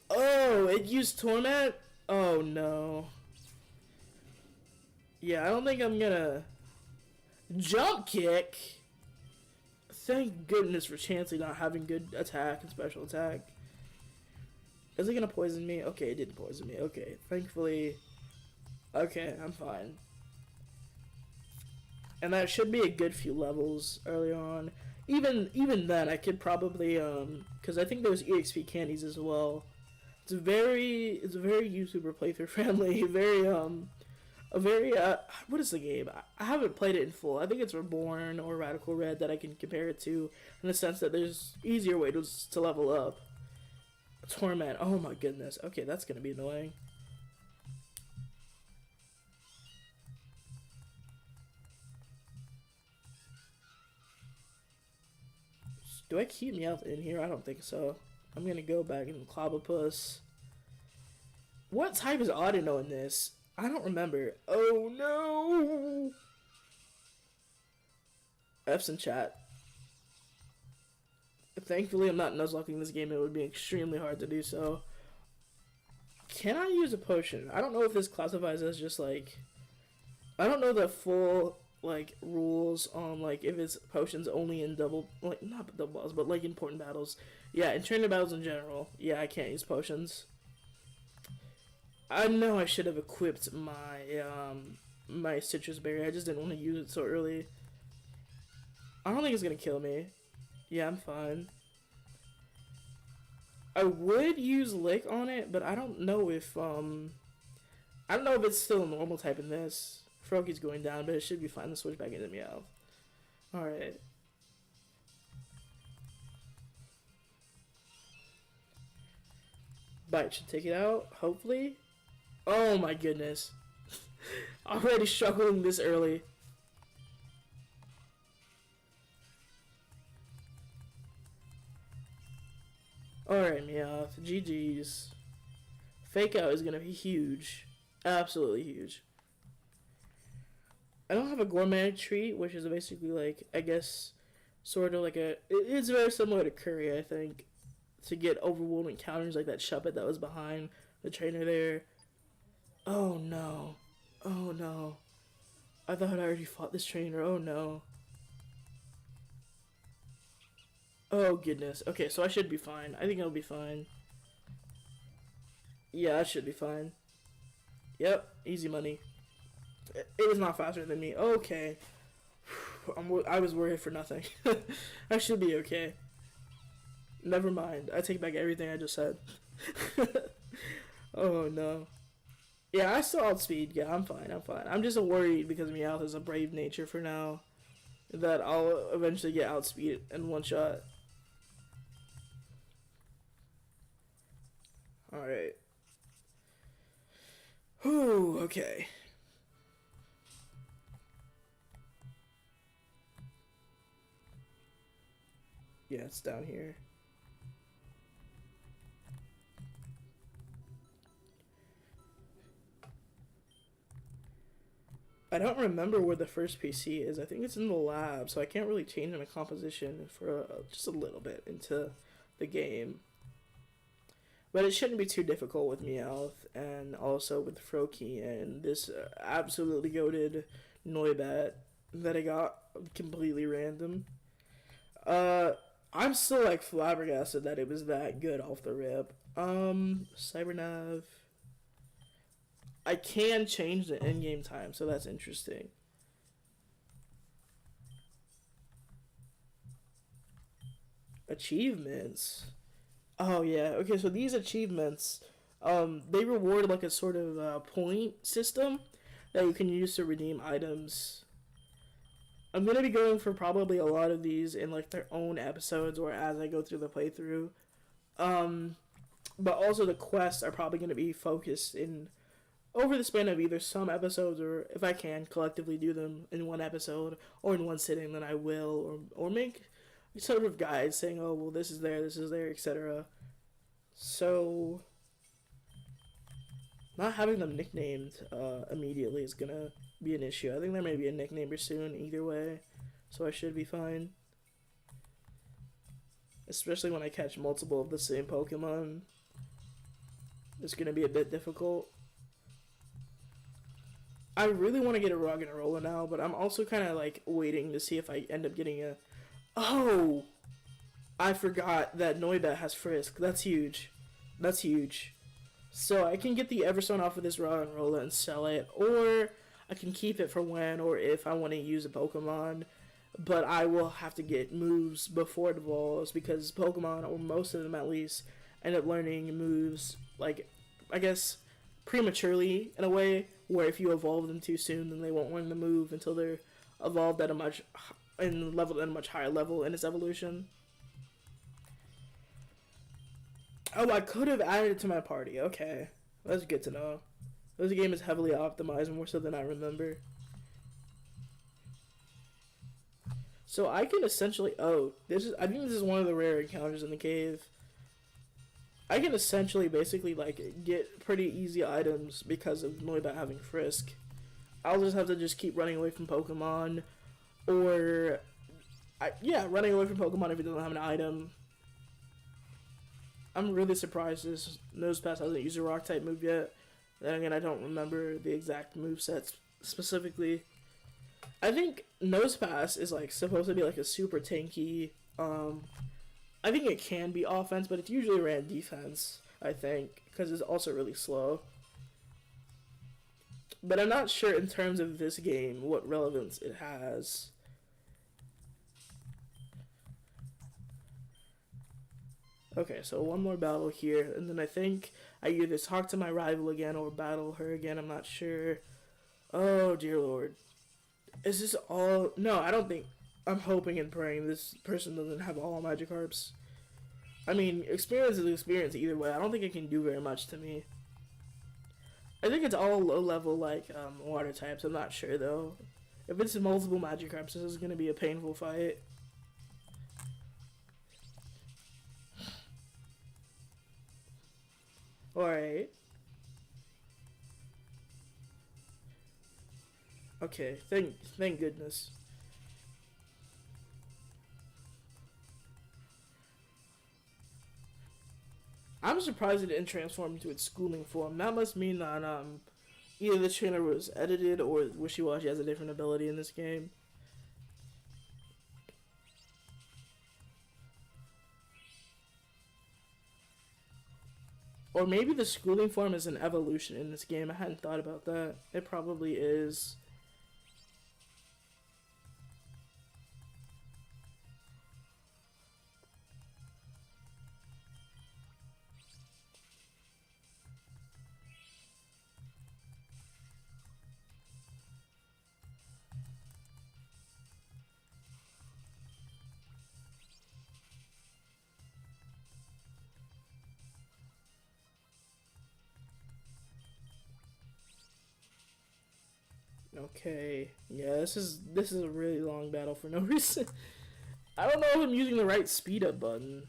Oh, it used Torment? Oh no. Yeah, I don't think I'm gonna jump kick. Thank goodness for Chansey not having good attack and special attack. Is it gonna poison me? Okay, it didn't poison me. Okay, thankfully. Okay, I'm fine. And that should be a good few levels early on. Even then, I could probably because I think there's EXP candies as well. It's very YouTuber playthrough friendly. What is the game? I haven't played it in full. I think it's Reborn or Radical Red that I can compare it to, in the sense that there's easier ways to level up. Torment. Oh my goodness. Okay, that's gonna be annoying. Do I keep Meowth in here? I don't think so. I'm gonna go back into Clobbopus. What type is Audino in this? I don't remember. Oh no! F's in chat. Thankfully, I'm not nuzlocking this game. It would be extremely hard to do so. Can I use a potion? I don't know if this classifies as just like... I don't know the full like rules on like if it's potions only in double, like not double battles, but like important battles. Yeah, in tournament battles in general. Yeah, I can't use potions. I know I should have equipped my my citrus berry. I just didn't want to use it so early. I don't think it's gonna kill me. Yeah, I'm fine. I would use Lick on it, but I don't know if it's still a normal type in this. Froaky's going down, but it should be fine to switch back into Meowth. Alright. Bite should take it out, hopefully. Oh my goodness. Already struggling this early. Alright, Meowth. GG's. Fake out is gonna be huge. Absolutely huge. I don't have a gourmet treat, which is basically like, I guess, sort of like it's very similar to Curry, I think, to get overwhelming counters like that Shuppet that was behind the trainer there. Oh no. Oh no. I thought I already fought this trainer. Oh no. Oh goodness. Okay, so I should be fine. I think I'll be fine. Yeah, I should be fine. Yep, easy money. It was not faster than me. Okay. I was worried for nothing. I should be okay. Never mind. I take back everything I just said. Oh no. Yeah, I still outspeed. Yeah, I'm fine. I'm fine. I'm just worried because Meowth has a brave nature for now that I'll eventually get outspeed in one shot. Alright. Whew, okay. Yeah, it's down here. I don't remember where the first PC is. I think it's in the lab, so I can't really change my composition for just a little bit into the game. But it shouldn't be too difficult with Meowth and also with Froakie and this absolutely goated Noibat that I got completely random. Uh, I'm still like flabbergasted that it was that good off the rip. Cybernav. I can change the in-game time, so that's interesting. Achievements. Oh yeah. Okay, so these achievements, they reward like a sort of point system that you can use to redeem items. I'm gonna be going for probably a lot of these in like their own episodes or as I go through the playthrough. Um, but also the quests are probably gonna be focused in over the span of either some episodes or if I can collectively do them in one episode or in one sitting, then I will or make sort of guides saying, oh well, this is there, etc. So not having them nicknamed immediately is gonna be an issue. I think there may be a nicknamer soon either way, so I should be fine. Especially when I catch multiple of the same Pokemon, it's gonna be a bit difficult. I really want to get a Roggenrola now, but I'm also kind of like waiting to see if I end up getting a. Oh, I forgot that Noibat has Frisk. That's huge. That's huge. So I can get the Everstone off of this Roggenrola and sell it, or I can keep it for when or if I want to use a Pokemon. But I will have to get moves before it evolves because Pokemon, or most of them at least, end up learning moves like, I guess, prematurely in a way, where if you evolve them too soon, then they won't learn the move until they're evolved at a much and leveled at a much higher level in its evolution. Oh, I could have added it to my party. Okay, that's good to know. This game is heavily optimized, more so than I remember. So I can essentially, I think this is one of the rare encounters in the cave. I can essentially basically like get pretty easy items because of Noibat having Frisk. I'll just have to just keep running away from Pokemon, or running away from Pokemon if it doesn't have an item. I'm really surprised this Nosepass hasn't used a Rock type move yet. Then again, I don't remember the exact move sets specifically. I think Nosepass is like supposed to be like a super tanky. I think it can be offense, but it's usually ran defense. I think because it's also really slow. But I'm not sure in terms of this game what relevance it has. Okay, so one more battle here, and then I think I either talk to my rival again or battle her again. I'm not sure. Oh dear lord. Is this all? No, I don't think. I'm hoping and praying this person doesn't have all Magikarps. I mean, experience is experience either way. I don't think it can do very much to me. I think it's all low level, like, water types. I'm not sure, though. If it's multiple Magikarps, this is going to be a painful fight. Alright. Okay, thank goodness. I'm surprised it didn't transform into its schooling form. That must mean that either the trainer was edited or Wishy-Washy has a different ability in this game. Or maybe the schooling form is an evolution in this game. I hadn't thought about that. It probably is. Okay, yeah, this is a really long battle for no reason. I don't know if I'm using the right speed up button.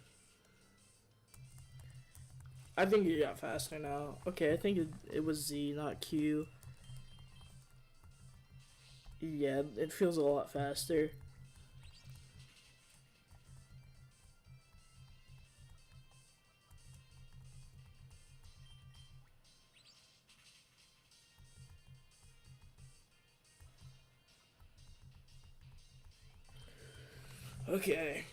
I think it got faster now. Okay, I think it was Z, not Q. Yeah, it feels a lot faster. Okay.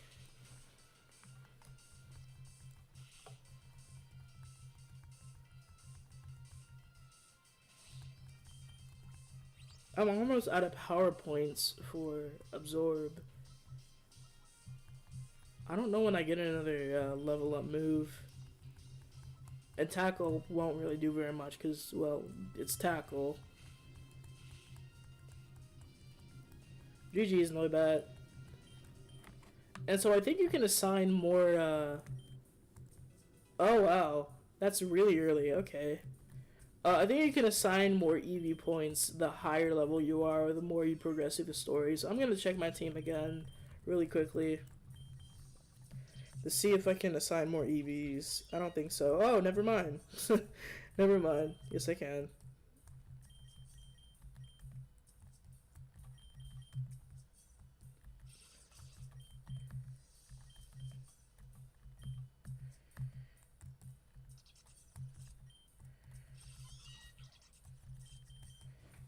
I'm almost out of PowerPoints for Absorb. I don't know when I get another level up move. And Tackle won't really do very much because, well, it's Tackle. GG's no bad. And so I think you can assign more, Oh, wow. That's really early. Okay. I think you can assign more EV points the higher level you are, or the more you progress through the story. So I'm going to check my team again really quickly to see if I can assign more EVs. I don't think so. Oh, never mind. Never mind. Yes, I can.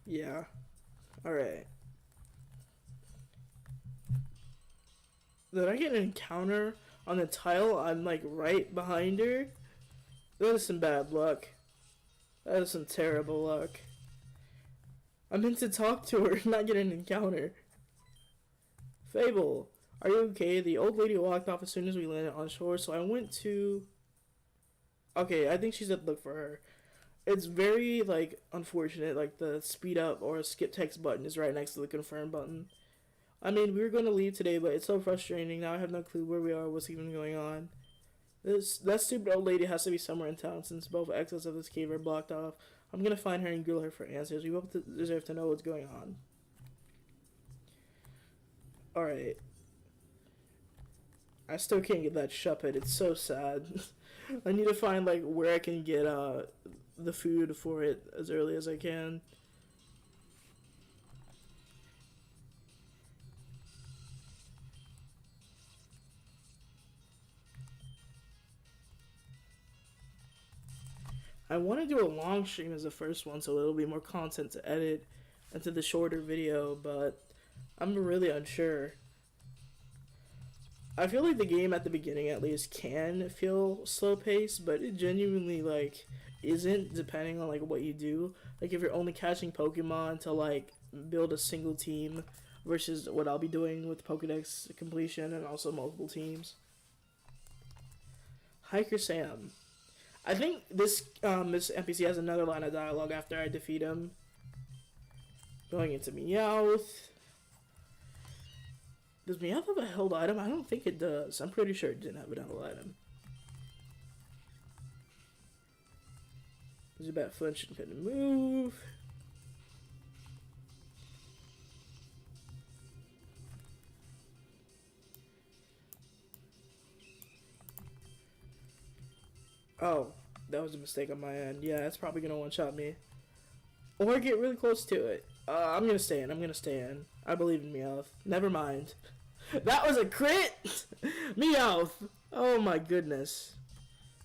Yeah. Alright. Did I get an encounter on the tile? I'm like right behind her. That is some bad luck. That is some terrible luck. I meant to talk to her, not get an encounter. Fable, are you okay? The old lady walked off as soon as we landed on shore, so I went to... Okay, I think she said look for her. It's very, like, unfortunate, like, the speed up or skip text button is right next to the confirm button. I mean, we were going to leave today, but it's so frustrating. Now I have no clue where we are, what's even going on. That stupid old lady has to be somewhere in town since both exits of this cave are blocked off. I'm going to find her and grill her for answers. We both deserve to know what's going on. Alright. I still can't get that Shuppet. It's so sad. I need to find, like, where I can get, the food for it as early as I can. I want to do a long stream as the first one, so it'll be more content to edit into the shorter video, but I'm really unsure. I feel like the game at the beginning at least can feel slow paced, but it genuinely like isn't, depending on like what you do. Like if you're only catching Pokemon to like build a single team versus what I'll be doing with Pokedex completion and also multiple teams. Hiker Sam. I think this NPC has another line of dialogue after I defeat him. Going into Meowth. Does Meowth have a held item? I don't think it does. I'm pretty sure it didn't have a held item. Zubat Flinch couldn't move. Oh, that was a mistake on my end. Yeah, it's probably gonna one-shot me. Or get really close to it. I'm gonna stay in. I'm gonna stay in. I believe in Meowth. Never mind. That was a crit! Meowth! Oh my goodness.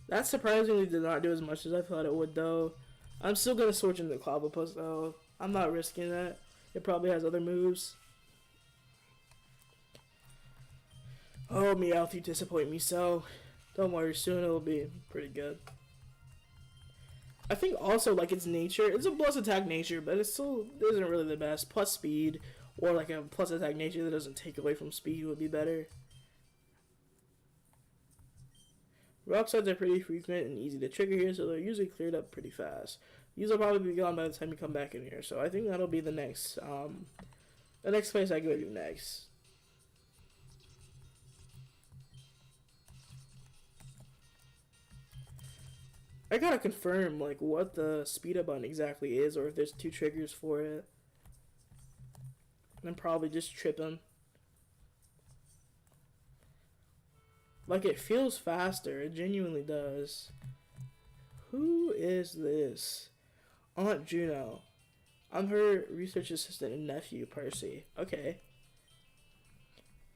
That surprisingly did not do as much as I thought it would, though. I'm still gonna switch into Clobbopus though. I'm not risking that. It probably has other moves. Oh, Meowth, you disappoint me so. Don't worry, soon it'll be pretty good. I think also, like, its nature, it's a plus attack nature, but it still isn't really the best. Plus speed, or like a plus attack nature that doesn't take away from speed would be better. Rock slides are pretty frequent and easy to trigger here, so they're usually cleared up pretty fast. These will probably be gone by the time you come back in here, so I think that'll be the next place I go to next. I gotta confirm, like, what the speed up button exactly is, or if there's 2 triggers for it. And then probably just trip him. Like, it feels faster. It genuinely does. Who is this? Aunt Juno. I'm her research assistant and nephew, Percy. Okay.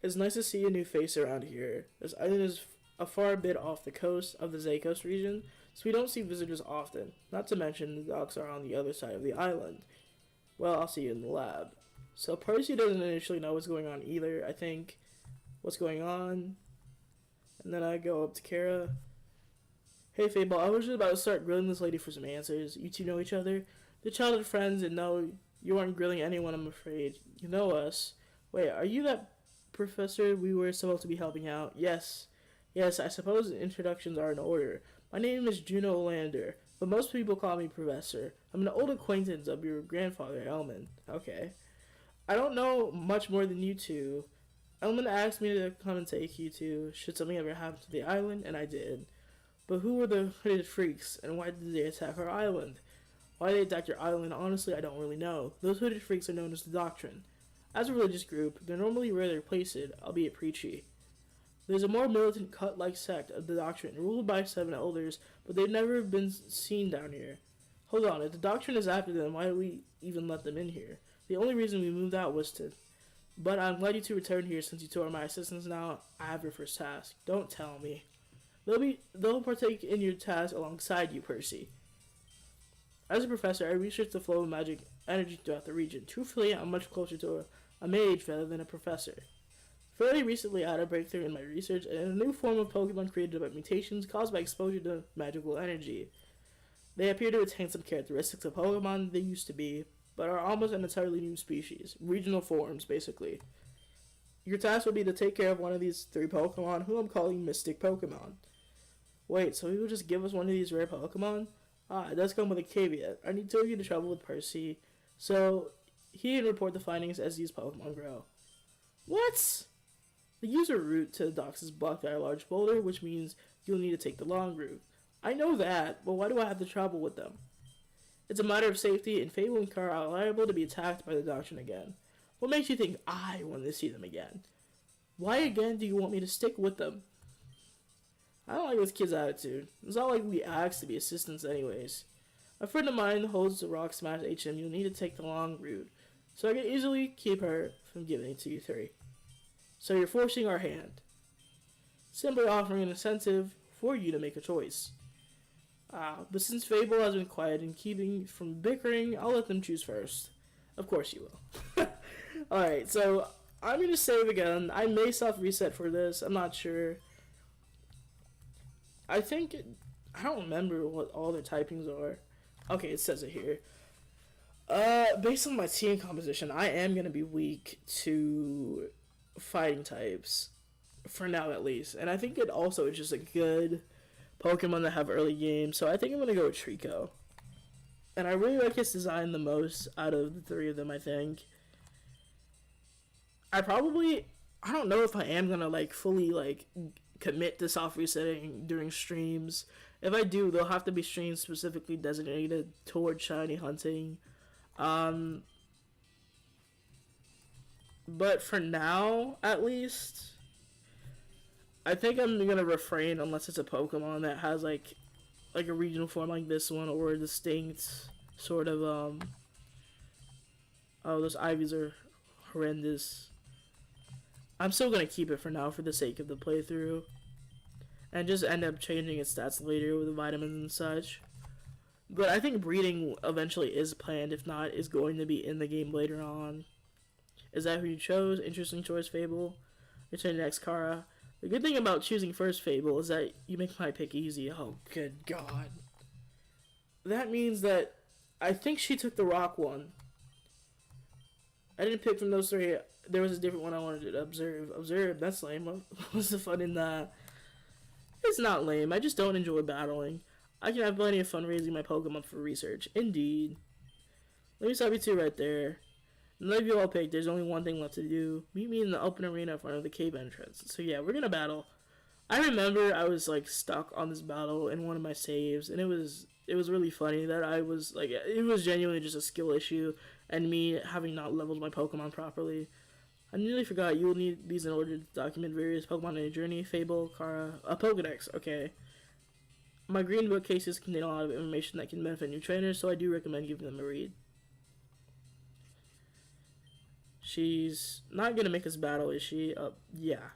It's nice to see a new face around here. This island is a far bit off the coast of the Zakos region, so we don't see visitors often. Not to mention, the docks are on the other side of the island. Well, I'll see you in the lab. So Percy doesn't initially know what's going on either, I think. What's going on? And then I go up to Kara. Hey, Fable, I was just about to start grilling this lady for some answers. You two know each other? They're childhood friends, and no, you aren't grilling anyone, I'm afraid. You know us. Wait, are you that professor we were supposed to be helping out? Yes. Yes, I suppose introductions are in order. My name is Juno Lander, but most people call me Professor. I'm an old acquaintance of your grandfather, Elman. Okay. I don't know much more than you two. Elman asked me to come and take you two, should something ever happen to the island, and I did. But who were the hooded freaks, and why did they attack our island? Why they attacked your island, honestly, I don't really know. Those hooded freaks are known as the Doctrine. As a religious group, they're normally rather placid, albeit preachy. There's a more militant cut-like sect of the Doctrine, ruled by 7 elders, but they've never been seen down here. Hold on, if the Doctrine is after them, why do we even let them in here? The only reason we moved out was to... But I'm glad you two returned here since you two are my assistants now. I have your first task. Don't tell me. They'll partake in your task alongside you, Percy. As a professor, I research the flow of magic energy throughout the region. Truthfully, I'm much closer to a mage rather than a professor. Fairly recently, I had a breakthrough in my research and a new form of Pokemon created by mutations caused by exposure to magical energy. They appear to retain some characteristics of Pokemon they used to be, but are almost an entirely new species. Regional forms, basically. Your task will be to take care of one of these 3 Pokemon, who I'm calling Mystic Pokemon. Wait, so he will just give us one of these rare Pokemon? Ah, it does come with a caveat. I need 2 of you to travel with Percy, so he can report the findings as these Pokemon grow. What? The user route to the docks is blocked by a large boulder, which means you'll need to take the long route. I know that, but why do I have to travel with them? It's a matter of safety, and Fable and Car are liable to be attacked by the Doctrine again. What makes you think I want to see them again? Why again do you want me to stick with them? I don't like this kid's attitude. It's not like we asked to be assistants anyways. A friend of mine holds the Rock Smash HM. You'll need to take the long route, so I can easily keep her from giving it to you 3. So you're forcing our hand. Simply offering an incentive for you to make a choice. But since Fable has been quiet and keeping from bickering, I'll let them choose first. Of course you will. Alright, so I'm going to save again. I may self-reset for this. I'm not sure. I don't remember what all their typings are. Okay, it says it here. Based on my team composition, I am going to be weak to fighting types. For now, at least. And I think it also is just a good Pokemon that have early game, so I think I'm going to go with Trico. And I really like his design the most out of the 3 of them, I think. I don't know if I am going to, like, fully, like, commit to self-resetting during streams. If I do, they'll have to be streams specifically designated toward shiny hunting. But for now, at least, I think I'm going to refrain unless it's a Pokemon that has, like a regional form like this one, or a distinct sort of, oh, those Ivies are horrendous. I'm still going to keep it for now for the sake of the playthrough, and just end up changing its stats later with the vitamins and such. But I think breeding eventually is planned. If not, is going to be in the game later on. Is that who you chose? Interesting choice, Fable. Return next, Kara. The good thing about choosing first, Fable, is that you make my pick easy. Oh, good God. That means that I think she took the rock one. I didn't pick from those three. There was a different one I wanted to observe. Observe, that's lame. What's the fun in that? It's not lame. I just don't enjoy battling. I can have plenty of fun raising my Pokemon for research. Indeed. Let me stop you two right there. None of you all picked. There's only one thing left to do. Meet me in the open arena in front of the cave entrance. So yeah, we're gonna battle. I remember I was like stuck on this battle in one of my saves, and it was really funny that I was like, it was genuinely just a skill issue and me having not leveled my Pokemon properly. I nearly forgot you will need these in order to document various Pokemon in your journey. Fable, Kara, a Pokedex. Okay. My green bookcases contain a lot of information that can benefit new trainers, so I do recommend giving them a read. She's not gonna make us battle, is she? Yeah.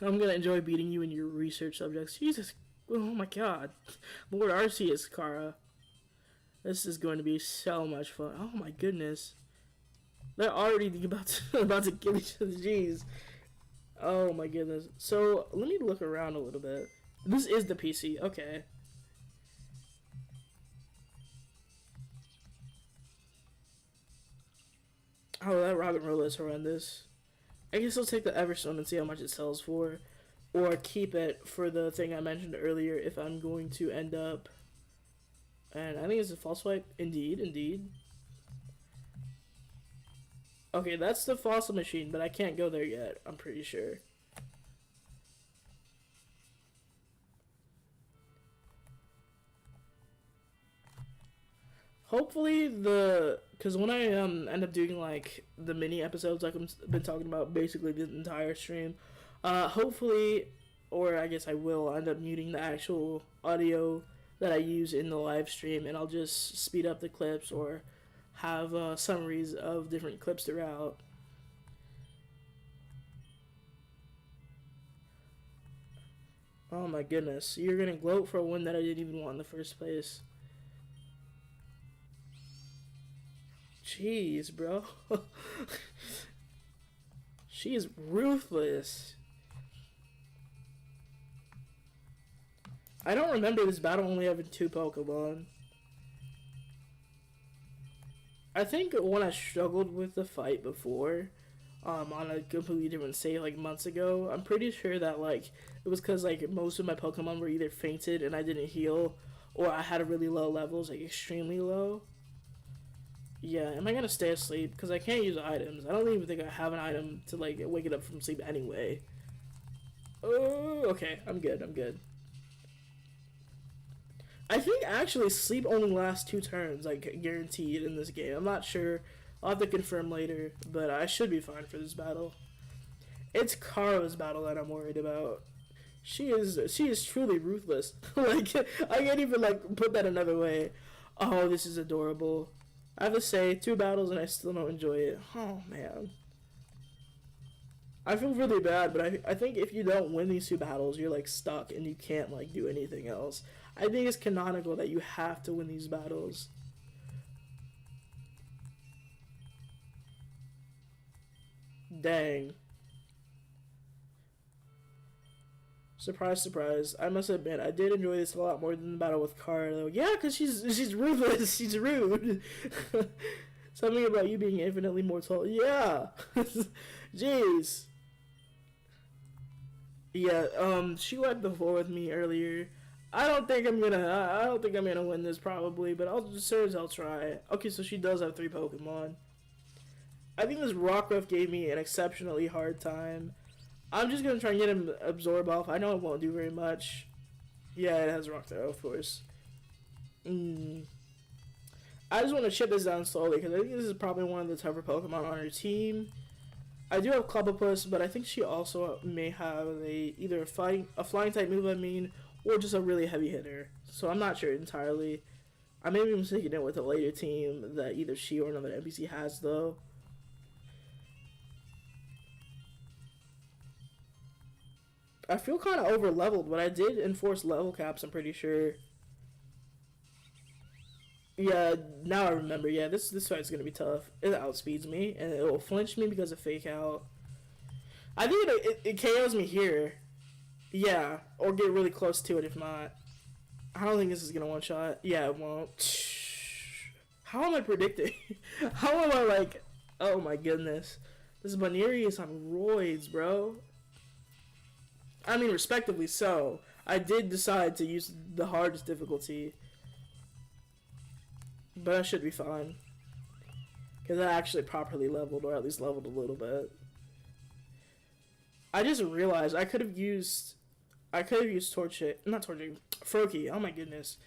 I'm gonna enjoy beating you in your research subjects. Jesus, oh my God, Lord Arceus, Kara. This is going to be so much fun. Oh my goodness, they're already about to kill each other. Jeez. Oh my goodness. So let me look around a little bit. This is the PC. Okay. Oh, that rock and roll is horrendous. I guess I'll take the Everstone and see how much it sells for. Or keep it for the thing I mentioned earlier if I'm going to end up... And I think it's a false swipe. Indeed, indeed. Okay, that's the fossil machine, but I can't go there yet, I'm pretty sure. Hopefully because when I end up doing like the mini episodes like I've been talking about basically the entire stream, hopefully, or I guess I will end up muting the actual audio that I use in the live stream, and I'll just speed up the clips or have summaries of different clips throughout. Oh my goodness, you're gonna gloat for a win that I didn't even want in the first place. Jeez, bro. She is ruthless. I don't remember this battle only having 2 Pokemon. I think when I struggled with the fight before, on a completely different save like months ago, I'm pretty sure that like it was because like most of my Pokemon were either fainted and I didn't heal, or I had a really low levels, like extremely low. Yeah, am I gonna stay asleep? Because I can't use items. I don't even think I have an item to like wake it up from sleep anyway. Oh, okay, I'm good, I'm good. I think actually sleep only lasts 2 turns, like guaranteed in this game. I'm not sure. I'll have to confirm later, but I should be fine for this battle. It's Kara's battle that I'm worried about. She is truly ruthless. Like I can't even like put that another way. Oh, this is adorable. I have to say, 2 battles and I still don't enjoy it. Oh man. I feel really bad, but I think if you don't win these 2 battles, you're like stuck and you can't like do anything else. I think it's canonical that you have to win these battles. Dang. Surprise, surprise. I must admit, I did enjoy this a lot more than the battle with Kara, though. Yeah, because she's ruthless. She's rude. Something about you being infinitely more tall. Yeah. Jeez. Yeah, she wiped the floor with me earlier. I don't think I'm gonna win this probably, but I'll try. Okay, so she does have 3 Pokemon. I think this Rockruff gave me an exceptionally hard time. I'm just gonna try and get him absorb off. I know it won't do very much. Yeah, it has Rock Throw, of course. I just want to chip this down slowly because I think this is probably one of the tougher Pokemon on her team. I do have Clobbopus, but I think she also may have either a flying type move, or just a really heavy hitter. So I'm not sure entirely. I may be mistaken it with a later team that either she or another NPC has, though. I feel kind of over leveled, but I did enforce level caps, I'm pretty sure. Yeah, now I remember. Yeah, this fight's gonna be tough. It outspeeds me, and it will flinch me because of fake out. I think it KOs me here. Yeah, or get really close to it if not. I don't think this is gonna one shot. Yeah, it won't. How am I predicting? How am I like? Oh my goodness, this Baneri is on roids, bro. I mean, respectively so. I did decide to use the hardest difficulty, but I should be fine because I actually properly leveled, or at least leveled a little bit. I just realized I could have used Torchic, not Torchic, Froakie. Oh my goodness.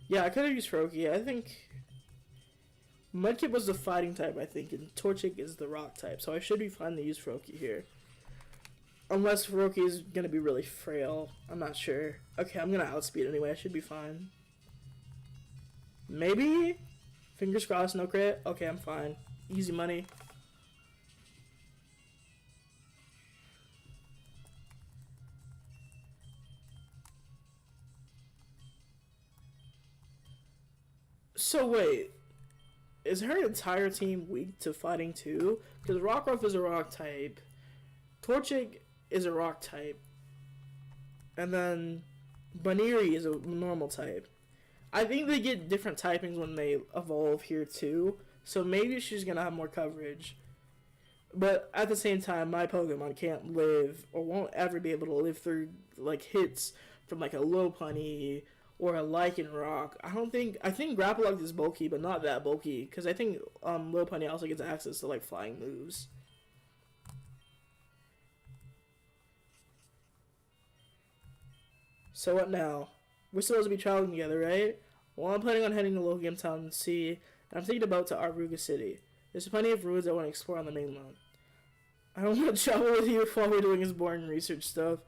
Yeah, I could have used Froakie. I think Mudkip was the fighting type, I think, and Torchic is the rock type, so I should be fine to use Froakie here. Unless Froakie is going to be really frail. I'm not sure. Okay, I'm going to outspeed anyway. I should be fine. Maybe? Fingers crossed, no crit. Okay, I'm fine. Easy money. So wait, is her entire team weak to fighting too? Because Rockruff is a rock type, Torchic is a rock type, and then Baneri is a normal type. I think they get different typings when they evolve here too, so maybe she's gonna have more coverage. But at the same time, my Pokemon can't live or won't ever be able to live through like hits from like a Lopunny or a Lycanroc. I think Grapplug is bulky, but not that bulky, because I think Lopunny also gets access to like flying moves. So what now? We're supposed to be traveling together, right? Well, I'm planning on heading to Logam Town and Sea, and I'm taking a boat to Aruga City. There's plenty of ruins I want to explore on the mainland. I don't want to travel with you while we're doing this boring research stuff.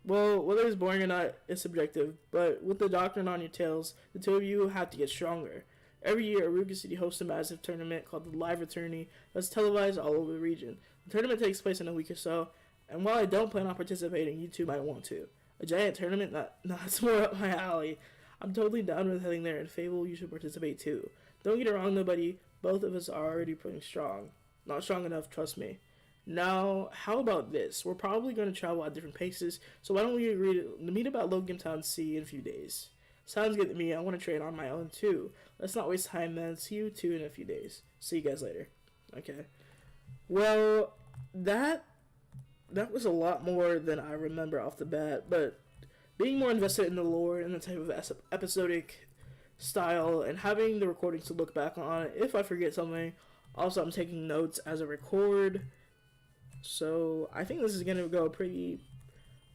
Well, whether it's boring or not is subjective, but with the doctrine on your tails, the two of you have to get stronger. Every year, Aruga City hosts a massive tournament called the Live Attorney that's televised all over the region. The tournament takes place in a week or so, and while I don't plan on participating, you two might want to. A giant tournament? That's more up my alley. I'm totally down with heading there, and Fable, you should participate too. Don't get it wrong, nobody. Both of us are already pretty strong. Not strong enough, trust me. Now, how about this? We're probably going to travel at different paces, so why don't we agree to meet up at Logam Town Sea in a few days? Sounds good to me. I want to train on my own too. Let's not waste time then. See you two in a few days. See you guys later. Okay. Well, that was a lot more than I remember off the bat, but being more invested in the lore and the type of episodic style and having the recordings to look back on if I forget something. Also, I'm taking notes as I record. So I think this is gonna go pretty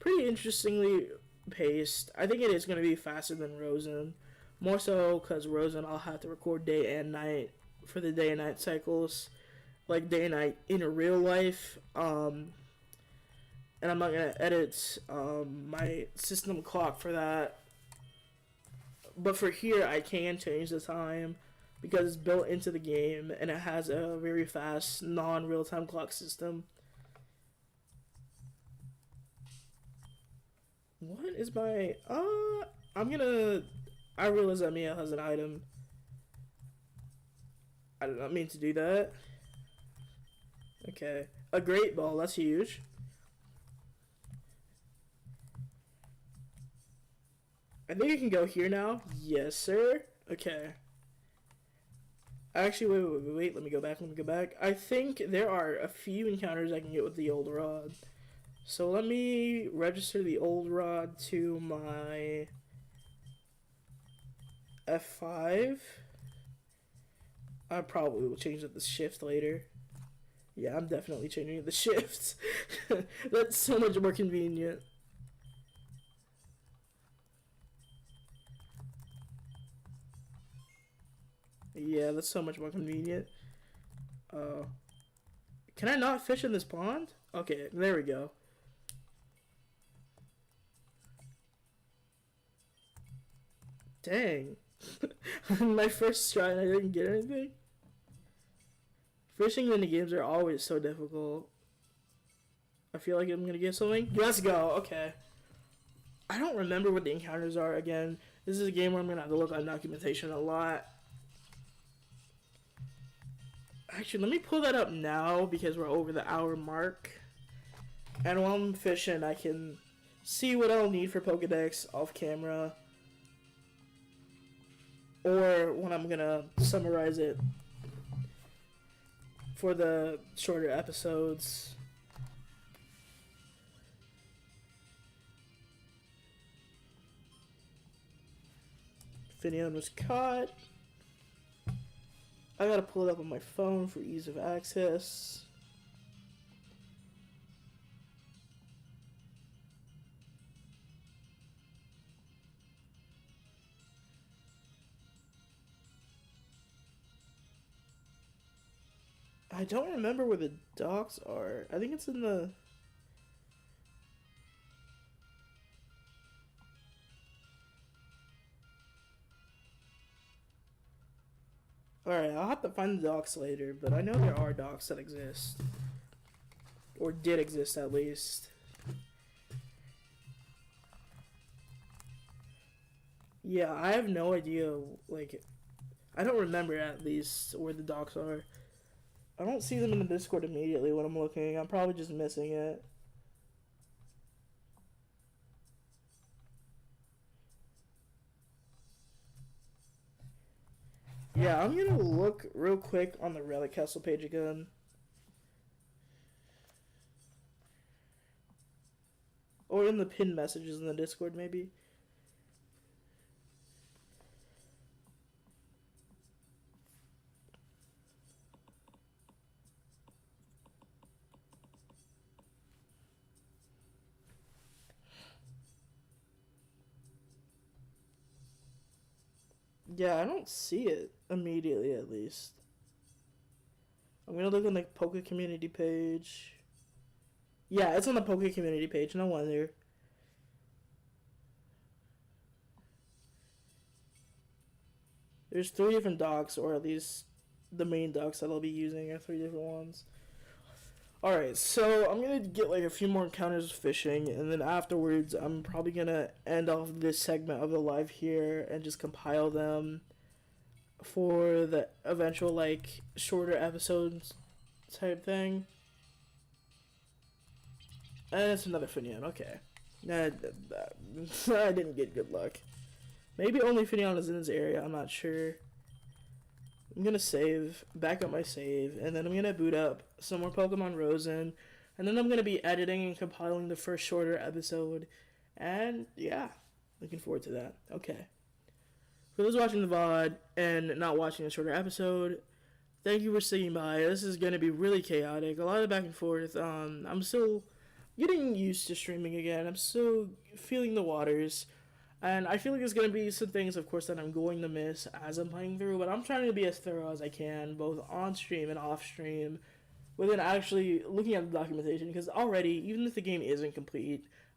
interestingly paced. I think it is gonna be faster than Rosen, more so because Rosen I'll have to record day and night for the day and night cycles, like day and night in real life. And I'm not gonna edit my system clock for that. But for here, I can change the time because it's built into the game and it has a very fast non-real-time clock system. What is my... I realize that Mia has an item. I did not mean to do that. Okay. A great ball, that's huge. I think I can go here now. Yes, sir. Okay. Actually, wait. Let me go back. I think there are a few encounters I can get with the old rod. So let me register the old rod to my F5. I probably will change up the shift later. Yeah, I'm definitely changing the shift. That's so much more convenient. Yeah, that's so much more convenient. Can I not fish in this pond? Okay, there we go. Dang. My first try and I didn't get anything. Fishing mini games are always so difficult. I feel like I'm gonna get something. Let's go. Okay. I don't remember what the encounters are again. This is a game where I'm gonna have to look on documentation a lot. Actually, let me pull that up now because we're over the hour mark. And while I'm fishing, I can see what I'll need for Pokedex off camera. Or when I'm gonna summarize it for the shorter episodes. Finneon was caught. I gotta pull it up on my phone for ease of access. I don't remember where the docks are. I think it's in the... Alright, I'll have to find the docks later, but I know there are docks that exist. Or did exist, at least. Yeah, I have no idea, like... I don't remember, at least, where the docks are. I don't see them in the Discord immediately when I'm looking. I'm probably just missing it. Yeah, I'm gonna look real quick on the Relic Castle page again. Or in the pinned messages in the Discord, maybe. Yeah, I don't see it immediately, at least. I'm gonna look on the Poke community page. Yeah, it's on the Poke community page, no wonder. There's 3 different docks, or at least the main docks that I'll be using are 3 different ones. Alright, so I'm gonna get like a few more encounters of fishing, and then afterwards I'm probably gonna end off this segment of the live here and just compile them for the eventual like shorter episodes type thing. And it's another Finneon, okay. Nah, I didn't get good luck. Maybe only Finneon is in this area, I'm not sure. I'm gonna save, back up my save, and then I'm gonna boot up some more Pokemon Rosen, and then I'm gonna be editing and compiling the first shorter episode, and yeah, looking forward to that. Okay. For those watching the VOD and not watching the shorter episode, thank you for sticking by. This is gonna be really chaotic, a lot of back and forth. I'm still getting used to streaming again. I'm still feeling the waters. And I feel like there's going to be some things, of course, that I'm going to miss as I'm playing through, but I'm trying to be as thorough as I can, both on stream and off stream, within actually looking at the documentation, because already, even if the game isn't complete,